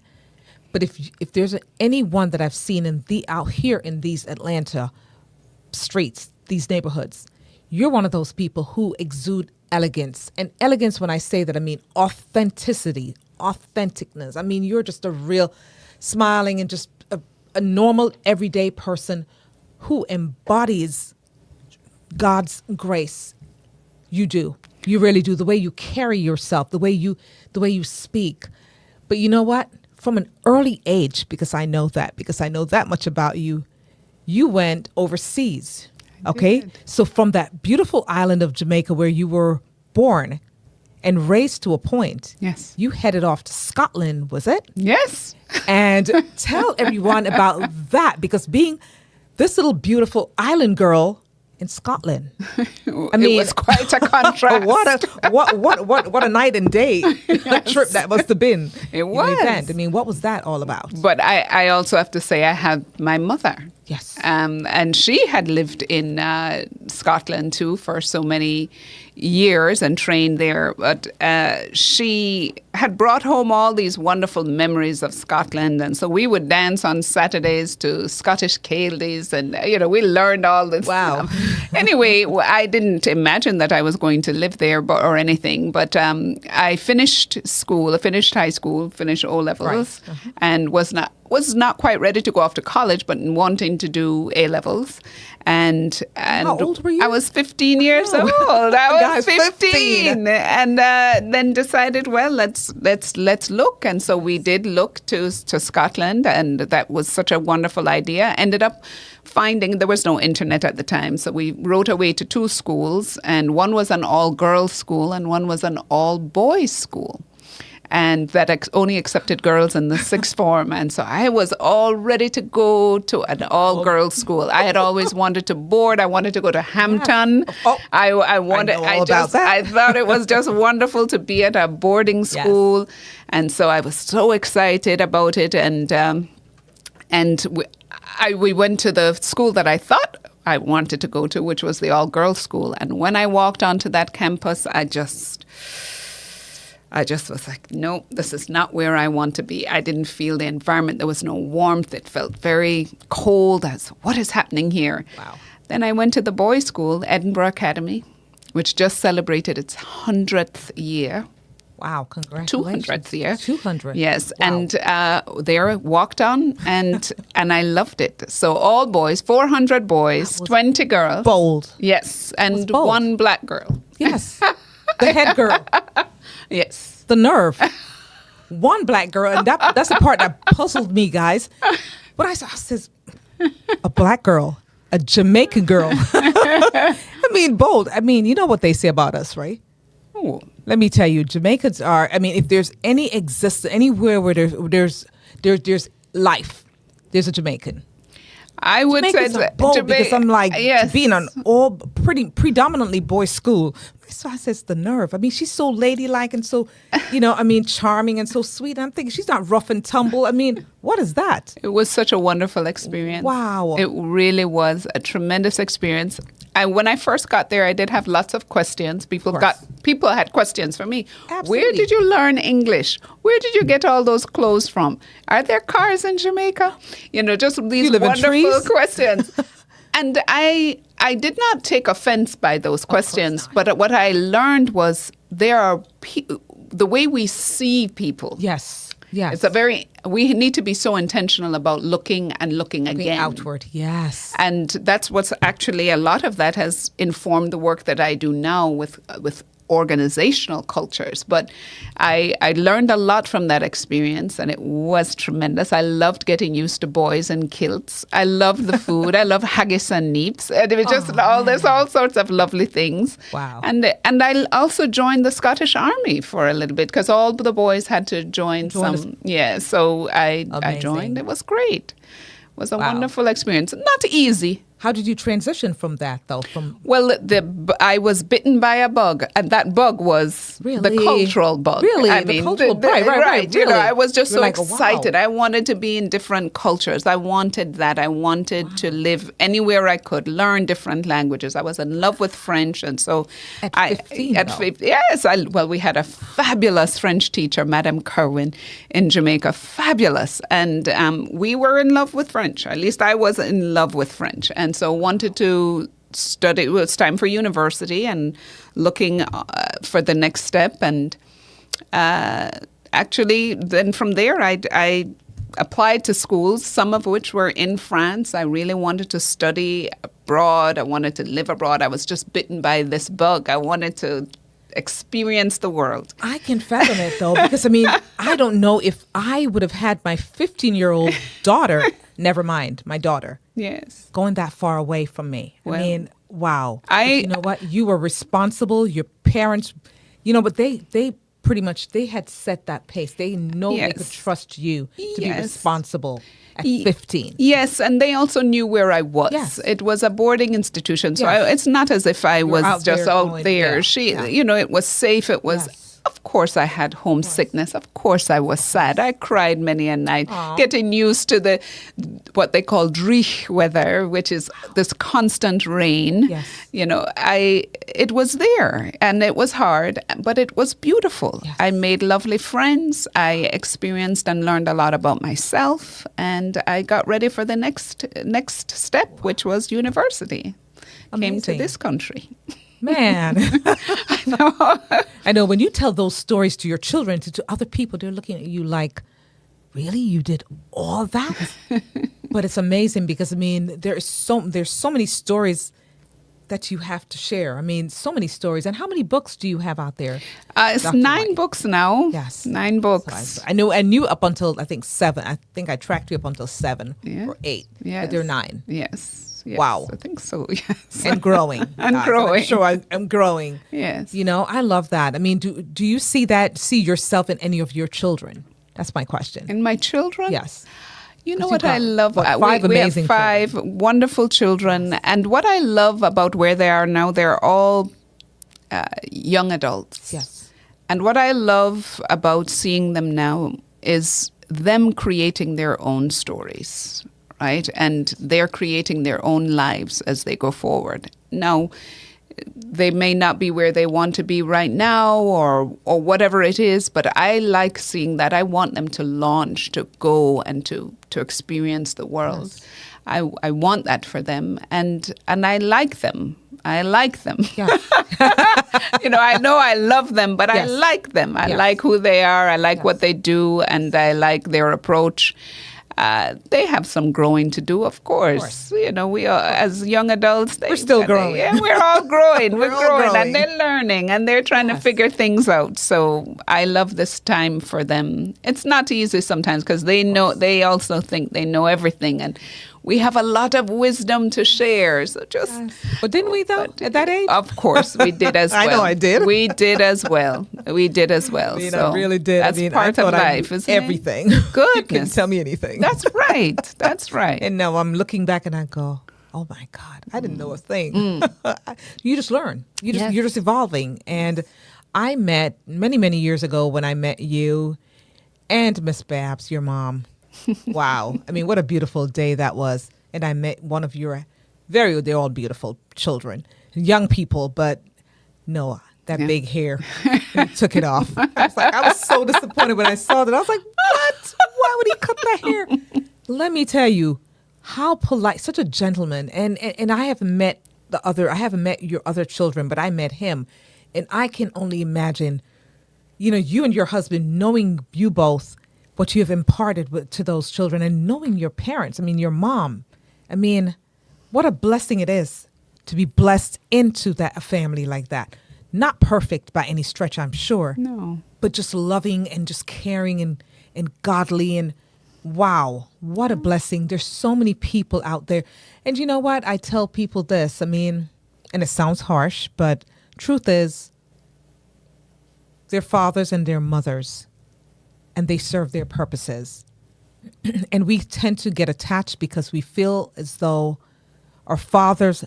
Speaker 1: But if there's anyone that I've seen out here in these Atlanta streets, these neighborhoods, you're one of those people who exude elegance. And elegance, when I say that, I mean authenticity, authenticness. I mean, you're just a real smiling and just a normal, everyday person who embodies God's grace. You do. You really do. The way you carry yourself, the way you speak. But you know what? From an early age, because I know that much about you, you went overseas. Okay? So from that beautiful island of Jamaica where you were born and raised to a point,
Speaker 3: Yes.
Speaker 1: you headed off to Scotland, was it?
Speaker 3: Yes.
Speaker 1: And tell everyone about that, because being this little beautiful island girl in Scotland, I mean,
Speaker 3: it was quite a contrast.
Speaker 1: what a night and day trip that must have been.
Speaker 3: It
Speaker 1: an
Speaker 3: was.
Speaker 1: event. I mean, what was that all about?
Speaker 3: But I also have to say I had my mother.
Speaker 1: Yes.
Speaker 3: And she had lived in Scotland too for so many years and trained there. But she had brought home all these wonderful memories of Scotland. And so we would dance on Saturdays to Scottish Caildies. And, you know, we learned all this
Speaker 1: Wow.
Speaker 3: stuff. Anyway, I didn't imagine that I was going to live there or anything. But I finished school, I finished high school, finished O-levels,
Speaker 1: Right.
Speaker 3: and was not quite ready to go off to college, but wanting to do A-levels. And
Speaker 1: How old were you?
Speaker 3: I was 15 years old. I was 15. And then decided, well, let's look. And so we did look to Scotland, and that was such a wonderful idea. Ended up finding there was no internet at the time, so we wrote our way to two schools, and one was an all-girls school and one was an all-boys school. And that only accepted girls in the sixth form. And so I was all ready to go to an all-girls school. I had always wanted to board. I wanted to go to Hampton.
Speaker 1: Oh,
Speaker 3: I wanted.
Speaker 1: I know all about that.
Speaker 3: I thought it was just wonderful to be at a boarding school, and so I was so excited about it. And we went to the school that I thought I wanted to go to, which was the all-girls school. And when I walked onto that campus, I just was like, no, this is not where I want to be. I didn't feel the environment. There was no warmth. It felt very cold. What is happening here?
Speaker 1: Wow.
Speaker 3: Then I went to the boys' school, Edinburgh Academy, which just celebrated its 100th year.
Speaker 1: Wow, congratulations.
Speaker 3: 200th year.
Speaker 1: 200.
Speaker 3: Yes.
Speaker 1: Wow.
Speaker 3: And there walked on and I loved it. So all boys, 400 boys, 20 girls.
Speaker 1: Bold.
Speaker 3: Yes. And
Speaker 1: bold.
Speaker 3: one black girl.
Speaker 1: Yes. The head girl.
Speaker 3: Yes.
Speaker 1: The nerve. One black girl. And that's the part that puzzled me, guys. But I says, a black girl, a Jamaican girl. I mean, bold. I mean, you know what they say about us, right?
Speaker 3: Oh,
Speaker 1: Let me tell you, Jamaicans are. I mean, if there's anywhere where there's life, there's a Jamaican.
Speaker 3: I would say
Speaker 1: Jamaicans are bold because I'm like
Speaker 3: yes.
Speaker 1: being an all predominantly boys' school. So I says the nerve. I mean, she's so ladylike and so, charming and so sweet. I'm thinking she's not rough and tumble. I mean, what is that?
Speaker 3: It was such a wonderful experience.
Speaker 1: Wow.
Speaker 3: It really was a tremendous experience. When I first got there, I did have lots of questions. People had questions for me.
Speaker 1: Absolutely.
Speaker 3: Where did you learn English? Where did you get all those clothes from? Are there cars in Jamaica? Just these wonderful questions. And I did not take offense by those questions, but what I learned was there are the way we see people.
Speaker 1: Yes.
Speaker 3: We need to be so intentional about looking again.
Speaker 1: Outward, yes.
Speaker 3: And that's what's actually, a lot of that has informed the work that I do now with organizational cultures. But I learned a lot from that experience, and it was tremendous. I loved getting used to boys in kilts. I loved the food. I love haggis and neeps. And it was just there's all sorts of lovely things.
Speaker 1: Wow.
Speaker 3: And I also joined the Scottish Army for a little bit because all the boys had to join some. So I joined. It was great. It was a wonderful experience. Not easy.
Speaker 1: How did you transition from that, though?
Speaker 3: Well, I was bitten by a bug, and that bug was the cultural bug.
Speaker 1: Really?
Speaker 3: Cultural bug. Right.
Speaker 1: Really?
Speaker 3: I was just
Speaker 1: You're
Speaker 3: so excited. Wow. I wanted to be in different cultures. I wanted that. I wanted to live anywhere I could, learn different languages. I was in love with French, and so
Speaker 1: at 15.
Speaker 3: Yes. We had a fabulous French teacher, Madame Kerwin, in Jamaica. Fabulous, and we were in love with French. At least I was in love with French, and so wanted to study. It was time for university and looking for the next step. And actually, then from there, I applied to schools, some of which were in France. I really wanted to study abroad. I wanted to live abroad. I was just bitten by this bug. I wanted to experience the world.
Speaker 1: I can fathom it, though, because, I don't know if I would have had my 15-year-old daughter, never mind, my daughter, going that far away from me. Well, wow. You know what? You were responsible. Your parents, but they pretty much, they had set that pace. They know they could trust you to be responsible at 15.
Speaker 3: Yes, and they also knew where I was. Yes. It was a boarding institution, so it's not as if I was just out there. It was safe. It was... Yes. Of course, I had homesickness. Of course, I was sad. I cried many a night, getting used to what they call dreich weather, which is this constant rain.
Speaker 1: Yes.
Speaker 3: It was there, and it was hard, but it was beautiful. Yes. I made lovely friends. I experienced and learned a lot about myself, and I got ready for the next step, which was university.
Speaker 1: Amazing.
Speaker 3: Came to this country.
Speaker 1: Man, I know when you tell those stories to your children, to other people, they're looking at you like, really? You did all that? But it's amazing because, there's so many stories that you have to share. So many stories. And how many books do you have out there?
Speaker 3: It's Dr. 9 Wright? Books now.
Speaker 1: Yes.
Speaker 3: 9 books.
Speaker 1: So I knew up until, I think, 7. I think I tracked you up until 7 or 8.
Speaker 3: Yes.
Speaker 1: But there are 9.
Speaker 3: Yes. Yes,
Speaker 1: wow.
Speaker 3: I think so, yes.
Speaker 1: And growing.
Speaker 3: Growing.
Speaker 1: I'm sure I'm growing.
Speaker 3: Yes.
Speaker 1: I love that. Do you see yourself in any of your children? That's my question.
Speaker 3: In my children?
Speaker 1: Yes.
Speaker 3: You know what I love?
Speaker 1: We have
Speaker 3: 5 wonderful children. And what I love about where they are now, they're all young adults.
Speaker 1: Yes.
Speaker 3: And what I love about seeing them now is them creating their own stories. Right? And they're creating their own lives as they go forward. Now, they may not be where they want to be right now or whatever it is, but I like seeing that. I want them to launch, to go and to experience the world. Yes. I want that for them, and I like them. I like them.
Speaker 1: Yes.
Speaker 3: I know I love them, but I like them. I like who they are. I like what they do, and I like their approach. They have some growing to do, of course. We are, as young adults,
Speaker 1: we're still growing.
Speaker 3: We're all growing.
Speaker 1: We're growing,
Speaker 3: and they're learning, and they're trying to figure things out. So I love this time for them. It's not easy sometimes because they also think they know everything, and We have a lot of wisdom to share. So just,
Speaker 1: But didn't we though at that age?
Speaker 3: of course, we did as well.
Speaker 1: I know I did.
Speaker 3: We did as well. We did as well.
Speaker 1: I mean,
Speaker 3: so
Speaker 1: I really did.
Speaker 3: That's
Speaker 1: I mean,
Speaker 3: part
Speaker 1: I
Speaker 3: of
Speaker 1: thought I
Speaker 3: life,
Speaker 1: knew
Speaker 3: isn't
Speaker 1: everything.
Speaker 3: it? Goodness.
Speaker 1: You couldn't tell me anything.
Speaker 3: That's right. That's right.
Speaker 1: And now I'm looking back and I go, oh my God, I didn't know a thing. You just learn.
Speaker 3: Yes.
Speaker 1: You're just evolving. And I met many years ago when I met you and Miss Babs, your mom. Wow. I mean, what a beautiful day that was. And I met one of your they're all beautiful children, young people, but Noah, that big hair, he took it off. I was so disappointed when I saw that. I was like, what? Why would he cut that hair? Let me tell you, how polite, such a gentleman. And I haven't met I haven't met your other children, but I met him. And I can only imagine, you and your husband, knowing you both, what you have imparted to those children, and knowing your parents. I mean, your mom. I mean, what a blessing it is to be blessed into a family like that. Not perfect by any stretch, I'm sure.
Speaker 3: No.
Speaker 1: But just loving and just caring and godly, and wow, what a blessing. There's so many people out there. And you know what? I tell people this, I mean, and it sounds harsh, but truth is, their fathers and their mothers, and they serve their purposes. And we tend to get attached because we feel as though our fathers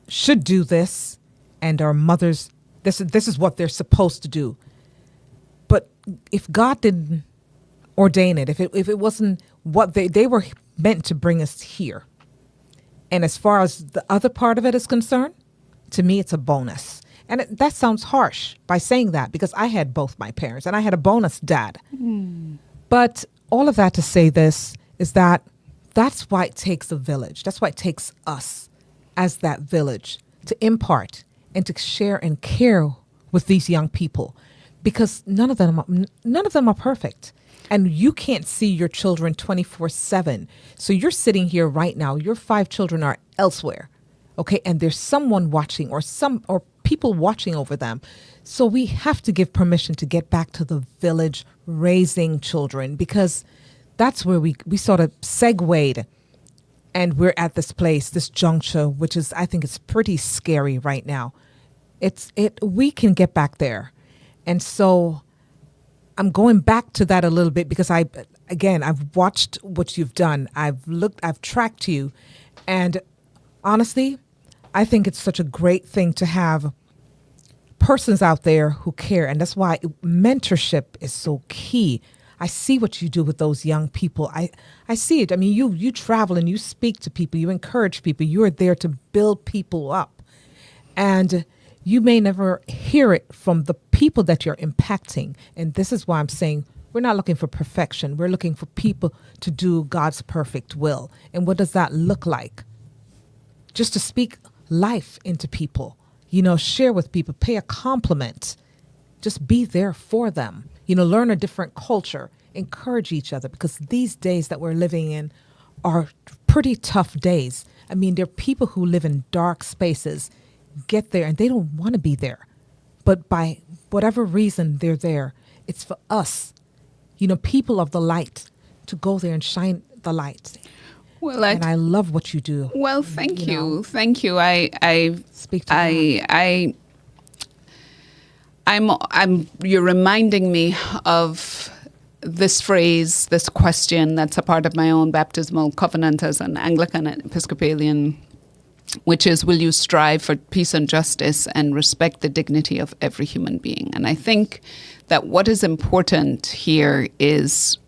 Speaker 1: should do this and our mothers, this is what they're supposed to do. But if God didn't ordain it, if it wasn't what they were meant to bring us here. And as far as the other part of it is concerned, to me, it's a bonus. And that sounds harsh by saying that, because I had both my parents and I had a bonus dad. But all of that to say this is that's why it takes a village. That's why it takes us as that village to impart and to share and care with these young people, because none of them are perfect. And you can't see your children 24/7. So you're sitting here right now. Your 5 children are elsewhere. Okay. And there's someone watching or people watching over them. So we have to give permission to get back to the village raising children, because that's where we sort of segued, and we're at this place, this juncture, which is, I think it's pretty scary right now. We can get back there. And so I'm going back to that a little bit, because I've watched what you've done. I've tracked you, and honestly, I think it's such a great thing to have persons out there who care. And that's why mentorship is so key. I see what you do with those young people. I see it. I mean, you travel and you speak to people, you encourage people, you are there to build people up. And you may never hear it from the people that you're impacting. And this is why I'm saying we're not looking for perfection. We're looking for people to do God's perfect will. And what does that look like? Just to speak life into people, share with people, pay a compliment, just be there for them, learn a different culture, encourage each other, because these days that we're living in are pretty tough days. I mean, there are people who live in dark spaces, get there and they don't want to be there. But by whatever reason they're there, it's for us, people of the light, to go there and shine the light.
Speaker 3: Well,
Speaker 1: and I love what you do.
Speaker 3: Well, thank you. Thank you. I
Speaker 1: speak to
Speaker 3: you're reminding me of this phrase, this question that's a part of my own baptismal covenant as an Anglican and Episcopalian, which is, will you strive for peace and justice and respect the dignity of every human being? And I think that what is important here is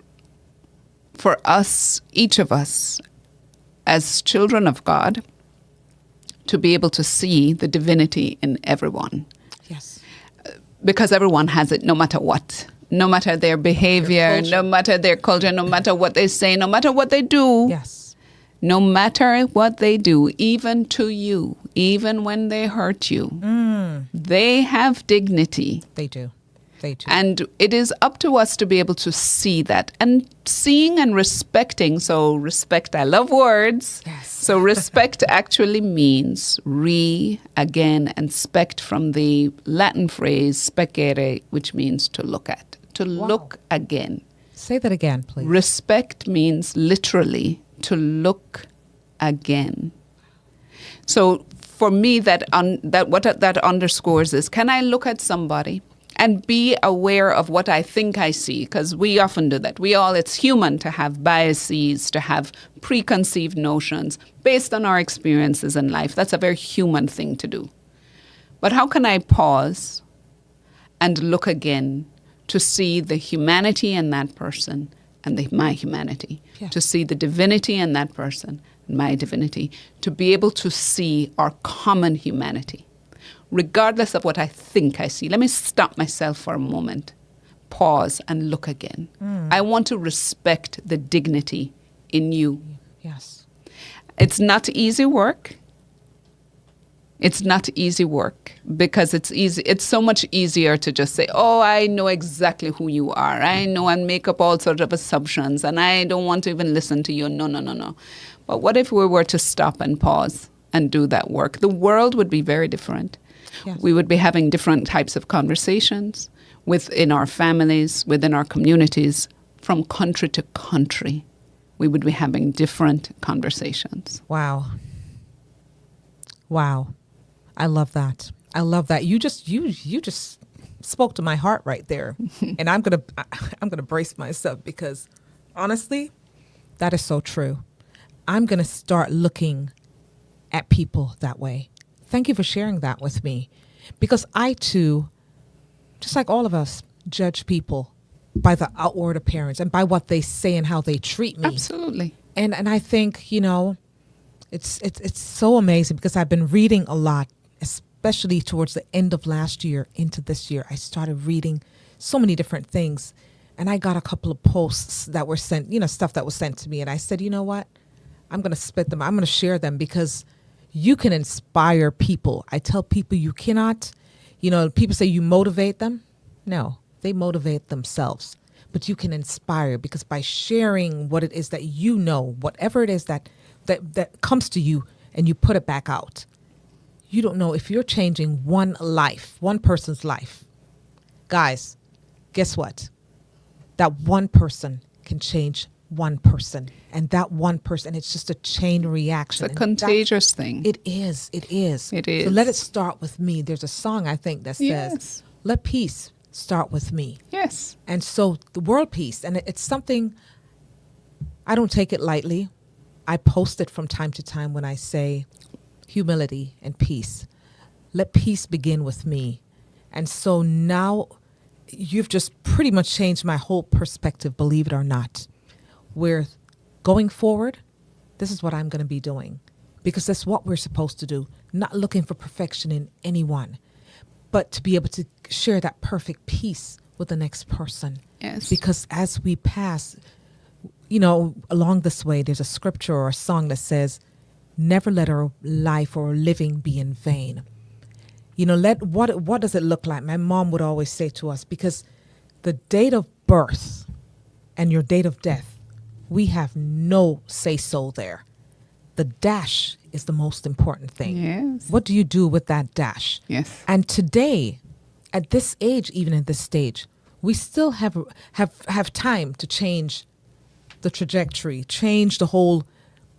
Speaker 3: for us, each of us, as children of God, to be able to see the divinity in everyone.
Speaker 1: Yes.
Speaker 3: Because everyone has it, no matter what. No matter their behavior, no matter their culture, no matter what they say, no matter what they do.
Speaker 1: Yes.
Speaker 3: No matter what they do, even to you, even when they hurt you, they have dignity.
Speaker 1: They do. They do.
Speaker 3: And it is up to us to be able to see that. And seeing and respecting, so respect, I love words.
Speaker 1: Yes.
Speaker 3: So respect actually means again, and spect from the Latin phrase specere, which means to look at, to look again.
Speaker 1: Say that again, please.
Speaker 3: Respect means literally to look again. So for me, that underscores is, can I look at somebody and be aware of what I think I see? Because we often do that. It's human to have biases, to have preconceived notions based on our experiences in life. That's a very human thing to do. But how can I pause and look again to see the humanity in that person and my humanity, to see the divinity in that person and my divinity, to be able to see our common humanity, regardless of what I think I see. Let me stop myself for a moment, pause and look again. I want to respect the dignity in you.
Speaker 1: Yes.
Speaker 3: It's not easy work. It's not easy work because it's so much easier to just say, oh, I know exactly who you are. I know, and make up all sorts of assumptions, and I don't want to even listen to you. No. But what if we were to stop and pause and do that work? The world would be very different.
Speaker 1: Yes.
Speaker 3: We would be having different types of conversations within our families, within our communities, from country to country. We would be having different conversations.
Speaker 1: Wow. I love that. You just spoke to my heart right there. And I'm gonna brace myself because honestly, that is so true. I'm gonna start looking at people that way. Thank you for sharing that with me. Because I too, just like all of us, judge people by the outward appearance and by what they say and how they treat me.
Speaker 3: Absolutely.
Speaker 1: And I think, it's so amazing because I've been reading a lot, especially towards the end of last year into this year. I started reading so many different things, and I got a couple of posts that were sent, stuff that was sent to me. And I said, you know what? I'm going to split them. I'm going to share them because you can inspire people. I tell people you cannot, people say you motivate them. No, they motivate themselves. But you can inspire because by sharing what it is that whatever it is that comes to you and you put it back out, you don't know if you're changing one person's life. Guys, guess what? That one person can change one person. And that one person, it's just a chain reaction.
Speaker 3: It's a contagious thing.
Speaker 1: It is.
Speaker 3: It is.
Speaker 1: So let it start with me. There's a song, I think, that says, let peace start with me.
Speaker 3: Yes.
Speaker 1: And so the world peace, and it's something, I don't take it lightly. I post it from time to time when I say humility and peace. Let peace begin with me. And so now you've just pretty much changed my whole perspective, believe it or not. Where going forward, this is what I'm going to be doing. Because that's what we're supposed to do. Not looking for perfection in anyone, but to be able to share that perfect peace with the next person.
Speaker 3: Yes.
Speaker 1: Because as we pass, along this way, there's a scripture or a song that says, never let our life or living be in vain. What does it look like? My mom would always say to us, because the date of birth and your date of death, we have no say-so there. The dash is the most important thing.
Speaker 3: Yes.
Speaker 1: What do you do with that dash?
Speaker 3: Yes.
Speaker 1: And today, at this age, even at this stage, we still have time to change the trajectory, change the whole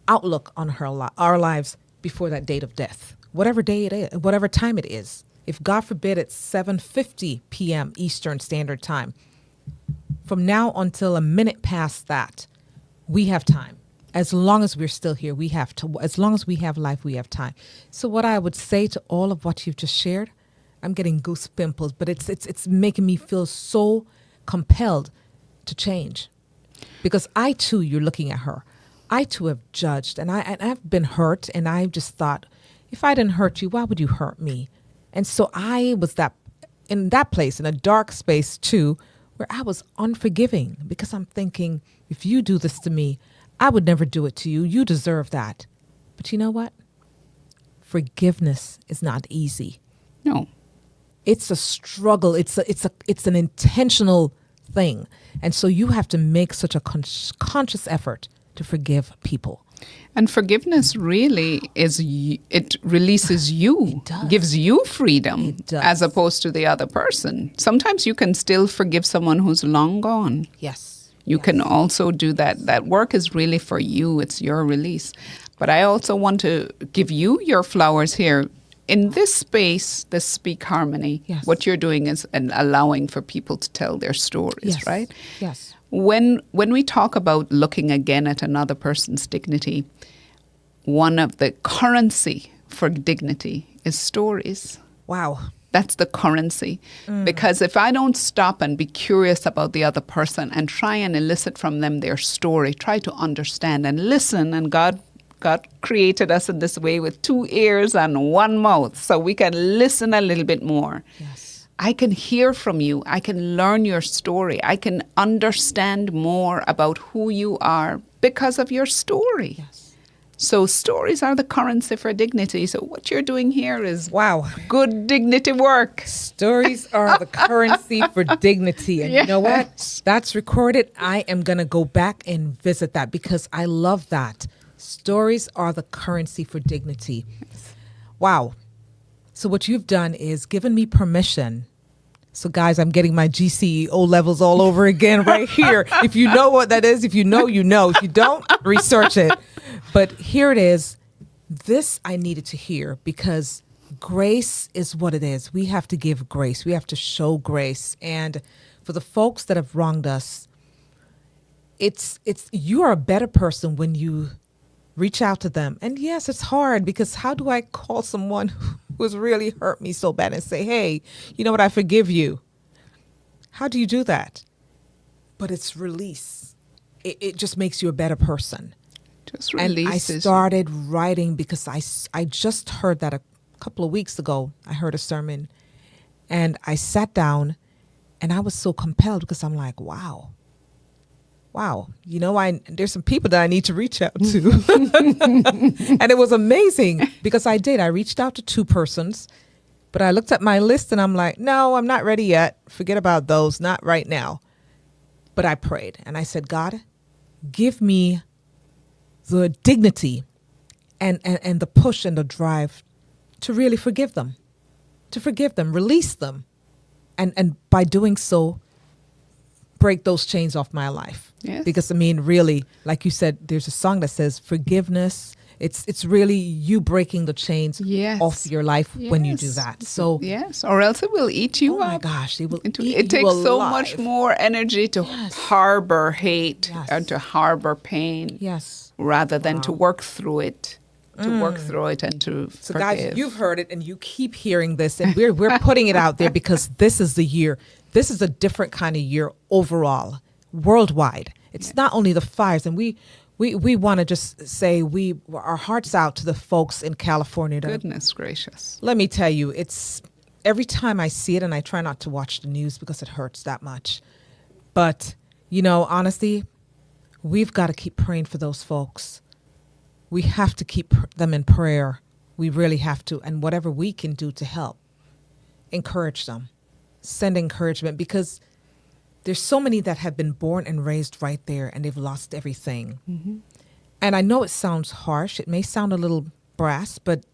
Speaker 1: outlook on our lives before that date of death. Whatever day it is, whatever time it is. If God forbid it's 7:50 p.m. Eastern Standard Time, from now until a minute past that, we have time. As long as we're still here, we have to. As long as we have life, we have time. So what I would say to all of what you've just shared, I'm getting goose pimples, but it's making me feel so compelled to change. Because I too, you're looking at her, I too have judged, and I've been hurt, and I just thought, if I didn't hurt you, why would you hurt me? And so I was in that place, in a dark space too, where I was unforgiving because I'm thinking, if you do this to me, I would never do it to you. You deserve that. But you know what? Forgiveness is not easy.
Speaker 3: No.
Speaker 1: It's a struggle. It's an intentional thing. And so you have to make such a conscious effort to forgive people.
Speaker 3: And forgiveness really it releases you,
Speaker 1: It does.
Speaker 3: gives you freedom
Speaker 1: It does.
Speaker 3: as opposed to the other person. Sometimes you can still forgive someone who's long gone.
Speaker 1: Yes.
Speaker 3: You can also do that. That work is really for you. It's your release. But I also want to give you your flowers here. In this space, the Speak Harmony,
Speaker 1: Yes.
Speaker 3: what you're doing is allowing for people to tell their stories,
Speaker 1: Yes.
Speaker 3: right?
Speaker 1: Yes.
Speaker 3: When we talk about looking again at another person's dignity, one of the currency for dignity is stories.
Speaker 1: Wow.
Speaker 3: That's the currency. Because if I don't stop and be curious about the other person and try and elicit from them their story, try to understand and listen, and God created us in this way with 2 ears and 1 mouth, so we can listen a little bit more.
Speaker 1: Yes.
Speaker 3: I can hear from you. I can learn your story. I can understand more about who you are because of your story.
Speaker 1: Yes.
Speaker 3: So stories are the currency for dignity. So what you're doing here is
Speaker 1: Wow.
Speaker 3: good dignity work.
Speaker 1: Stories are the currency for dignity. And you know what?
Speaker 3: Yes.
Speaker 1: That's recorded. I am going to go back and visit that because I love that. Stories are the currency for dignity. Wow. So what you've done is given me permission. So guys, I'm getting my GCEO levels all over again right here. If you know what that is, if you know, you know. If you don't, research it. But here it is. This I needed to hear because grace is what it is. We have to give grace. We have to show grace. And for the folks that have wronged us, it's you are a better person when you reach out to them. And yes, it's hard because how do I call someone who has really hurt me so bad and say, hey, you know what, I forgive you? How do you do that? But it's release. It just makes you a better person.
Speaker 3: Just
Speaker 1: And I
Speaker 3: releases.
Speaker 1: started writing because I just heard that a couple of weeks ago. I heard a sermon and I sat down and I was so compelled because I'm like, wow, you know, there's some people that I need to reach out to. And it was amazing because I did. I reached out to 2 persons, but I looked at my list and I'm like, no, I'm not ready yet. Forget about those. Not right now. But I prayed and I said, God, give me the dignity and the push and the drive to really forgive them, release them. And by doing so, break those chains off my life.
Speaker 3: Yes.
Speaker 1: Because I mean, really, like you said, there's a song that says forgiveness. It's really you breaking the chains
Speaker 3: Yes.
Speaker 1: off your life when you do
Speaker 3: Yes.
Speaker 1: that. So,
Speaker 3: Yes, or else it will eat you
Speaker 1: oh my
Speaker 3: up.
Speaker 1: gosh, it will eat
Speaker 3: It
Speaker 1: you
Speaker 3: takes so
Speaker 1: alive.
Speaker 3: much more energy to
Speaker 1: Yes.
Speaker 3: harbor hate
Speaker 1: Yes.
Speaker 3: and to harbor pain
Speaker 1: Yes.
Speaker 3: rather than to work through it. And to
Speaker 1: So
Speaker 3: forgive.
Speaker 1: guys, you've heard it and you keep hearing this and we're putting it out there because this is the year. This is a different kind of year overall, worldwide. It's not only the fires, and we want to just say our hearts out to the folks in California.
Speaker 3: Goodness gracious.
Speaker 1: Let me tell you, it's every time I see it, and I try not to watch the news because it hurts that much. But, you know, honestly, we've got to keep praying for those folks. We have to keep them in prayer. We really have to. And whatever we can do to help, encourage them, send encouragement, because there's so many that have been born and raised right there and they've lost everything. Mm-hmm. And I know it sounds harsh. It may sound a little brass, but,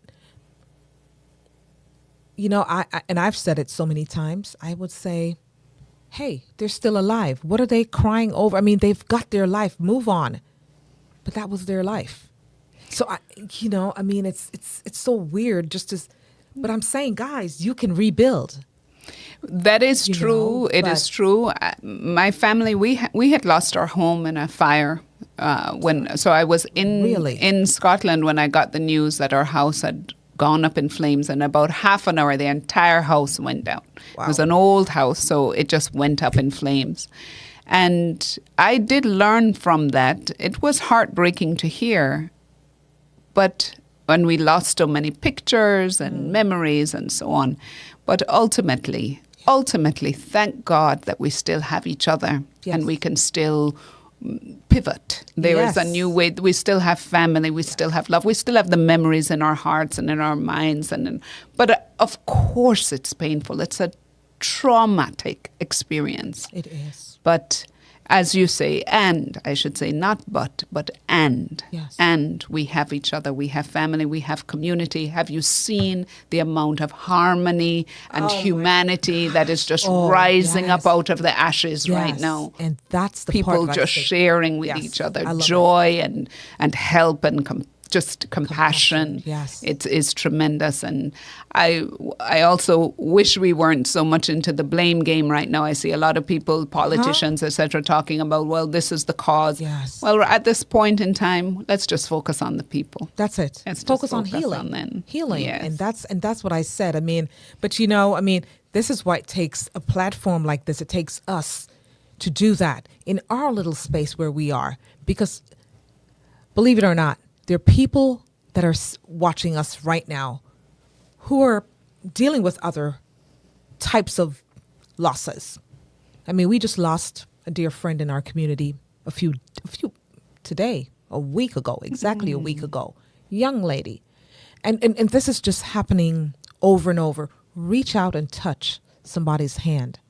Speaker 1: you know, I've said it so many times, I would say, hey, they're still alive. What are they crying over? I mean, they've got their life. Move on. But that was their life. So, it's so weird but I'm saying, guys, you can rebuild.
Speaker 3: That is true. It is true. My family, we had lost our home in a fire so I was in Scotland when I got the news that our house had gone up in flames. In about half an hour, the entire house went down. Wow. It was an old house, so it just went up in flames. And I did learn from that. It was heartbreaking to hear, but when we lost so many pictures and memories and so on. But ultimately, thank God that we still have each other and we can still pivot. There is a new way. We still have family. We still have love. We still have the memories in our hearts and in our minds. But of course it's painful. It's a traumatic experience.
Speaker 1: It is.
Speaker 3: But as you say, and I should say not but and.
Speaker 1: Yes.
Speaker 3: And we have each other, we have family, we have community. Have you seen the amount of harmony and humanity that is just rising up out of the ashes right now?
Speaker 1: And that's the
Speaker 3: people
Speaker 1: part
Speaker 3: just sharing with each other joy and help and just compassion.
Speaker 1: Yes.
Speaker 3: It is tremendous. And I also wish we weren't so much into the blame game right now. I see a lot of people, politicians, etc., talking about, well, this is the cause.
Speaker 1: Yes.
Speaker 3: Well, at this point in time, let's just focus on the people.
Speaker 1: That's it.
Speaker 3: Let's just
Speaker 1: Focus on healing.
Speaker 3: them.
Speaker 1: Healing.
Speaker 3: Yes.
Speaker 1: And that's what I said. I mean, but this is why it takes a platform like this. It takes us to do that in our little space where we are. Because believe it or not, there are people that are watching us right now who are dealing with other types of losses. I mean, we just lost a dear friend in our community a week ago, exactly a week ago, young lady. And this is just happening over and over. Reach out and touch somebody's hand.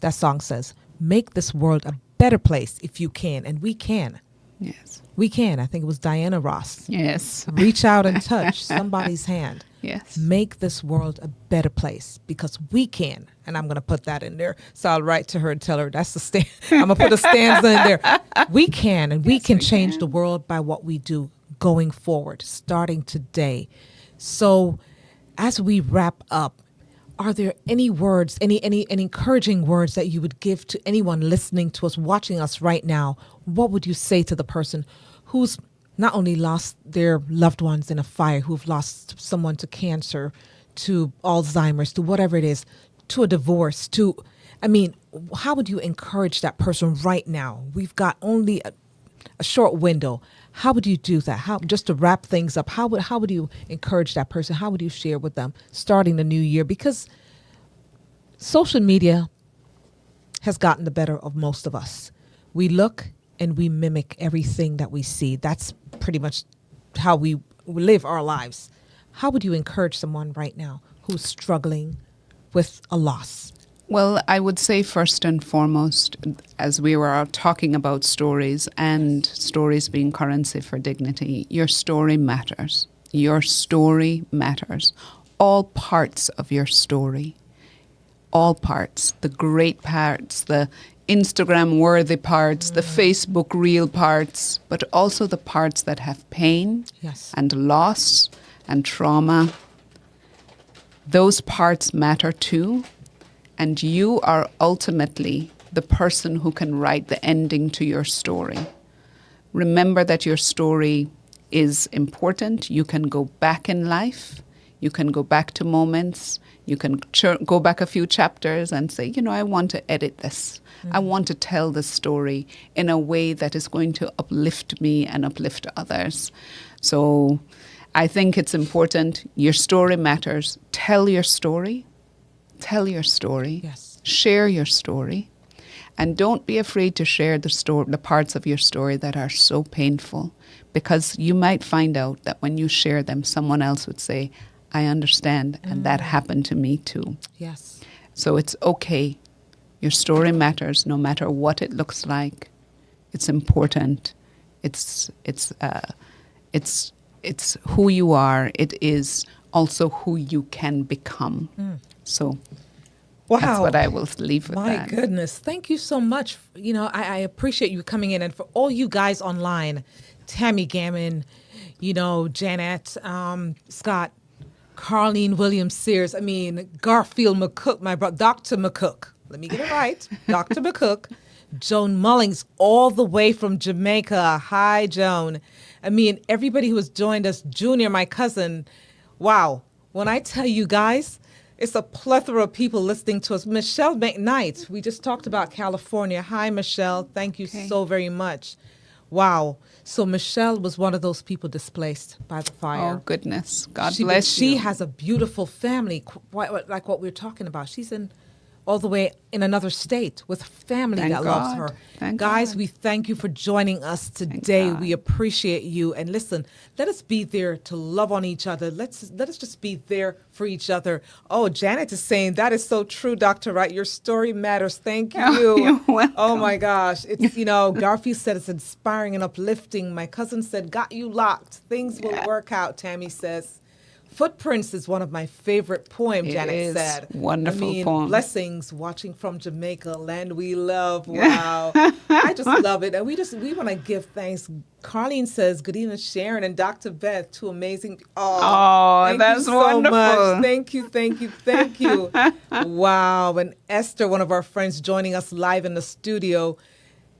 Speaker 1: That song says, make this world a better place if you can. And we can.
Speaker 3: Yes.
Speaker 1: We can. I think it was Diana Ross.
Speaker 3: Yes.
Speaker 1: Reach out and touch somebody's hand.
Speaker 3: Yes.
Speaker 1: Make this world a better place because we can. And I'm going to put that in there. So I'll write to her and tell her that's the stand. I'm going to put a stanza in there. We can, and we can change the world by what we do going forward, starting today. So as we wrap up, are there any words, any encouraging words that you would give to anyone listening to us, watching us right now? What would you say to the person who's not only lost their loved ones in a fire, who've lost someone to cancer, to Alzheimer's, to whatever it is, to a divorce, how would you encourage that person right now? We've got only a short window. How would you do that? How, just to wrap things up, how would you encourage that person? How would you share with them starting the new year? Because social media has gotten the better of most of us. We look and we mimic everything that we see. That's pretty much how we live our lives. How would you encourage someone right now who's struggling with a loss?
Speaker 3: Well, I would say first and foremost, as we were talking about stories and stories being currency for dignity, your story matters. Your story matters. All parts of your story, all parts, the great parts, the Instagram-worthy parts, the Facebook reel parts, but also the parts that have pain and loss and trauma. Those parts matter too. And you are ultimately the person who can write the ending to your story. Remember that your story is important. You can go back in life. You can go back to moments. You can go back a few chapters and say, I want to edit this. I want to tell this story in a way that is going to uplift me and uplift others. So I think it's important. Your story matters. Tell your story. Tell your story.
Speaker 1: Yes.
Speaker 3: Share your story. And don't be afraid to share the parts of your story that are so painful, because you might find out that when you share them, someone else would say, I understand, and that happened to me too.
Speaker 1: Yes.
Speaker 3: So it's okay. Your story matters no matter what it looks like. It's important. It's who you are. It is also who you can become. So that's what I will leave with
Speaker 1: My
Speaker 3: that.
Speaker 1: goodness. Thank you so much. I appreciate you coming in. And for all you guys online, Tammy Gammon, Janet, Scott, Carlene Williams Sears, Garfield McCook, my brother, Dr. McCook. Let me get it right. Dr. McCook, Joan Mullings, all the way from Jamaica. Hi, Joan. Everybody who has joined us, Junior, my cousin. Wow. When I tell you guys, it's a plethora of people listening to us. Michelle McKnight, we just talked about California. Hi, Michelle. Thank you so very much. Wow. So Michelle was one of those people displaced by the fire.
Speaker 3: Oh, goodness. God bless you.
Speaker 1: She has a beautiful family, quite like what we're talking about. She's all the way in another state with family that loves her. Guys, we thank you for joining us today. We appreciate you. And listen, let us be there to love on each other. Let us just be there for each other. Oh, Janet is saying that is so true, Dr. Wright. Your story matters. Thank you.
Speaker 3: Oh, you're welcome.
Speaker 1: Oh my gosh. It's Garfield said it's inspiring and uplifting. My cousin said, got you locked. Things will work out, Tammy says. Footprints is one of my favorite poems,
Speaker 3: It
Speaker 1: Janet
Speaker 3: is.
Speaker 1: said.
Speaker 3: Wonderful poem.
Speaker 1: Blessings, watching from Jamaica, land we love. Wow. I just love it. And we want to give thanks. Carlene says, good evening, Sharon and Dr. Beth, two amazing. Thank
Speaker 3: that's
Speaker 1: you so
Speaker 3: wonderful.
Speaker 1: much. Thank you. Wow. And Esther, one of our friends, joining us live in the studio.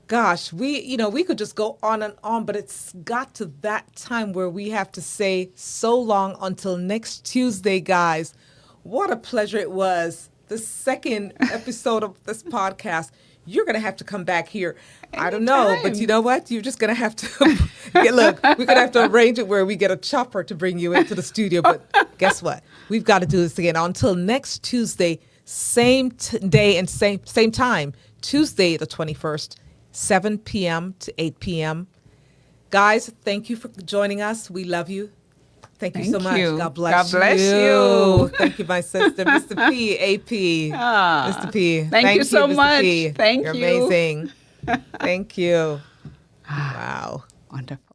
Speaker 1: Gosh, we could just go on and on, but it's got to that time where we have to say so long until next Tuesday, guys. What a pleasure it was. The second episode of this podcast. You're going to have to come back here. I don't know, but you know what? You're just going to have to look, we're going to have to arrange it where we get a chopper to bring you into the studio. But guess what? We've got to do this again. Until next Tuesday, same day and same time, Tuesday the 21st. 7 p.m. to 8 p.m. Guys, thank you for joining us. We love you. Thank you so much. God bless you. Thank you, my sister, Mr. P, AP. Mr. P.
Speaker 3: Thank you so
Speaker 1: Mr.
Speaker 3: much.
Speaker 1: P.
Speaker 3: Thank
Speaker 1: You're
Speaker 3: you.
Speaker 1: amazing. Thank you. Wow.
Speaker 3: Wonderful.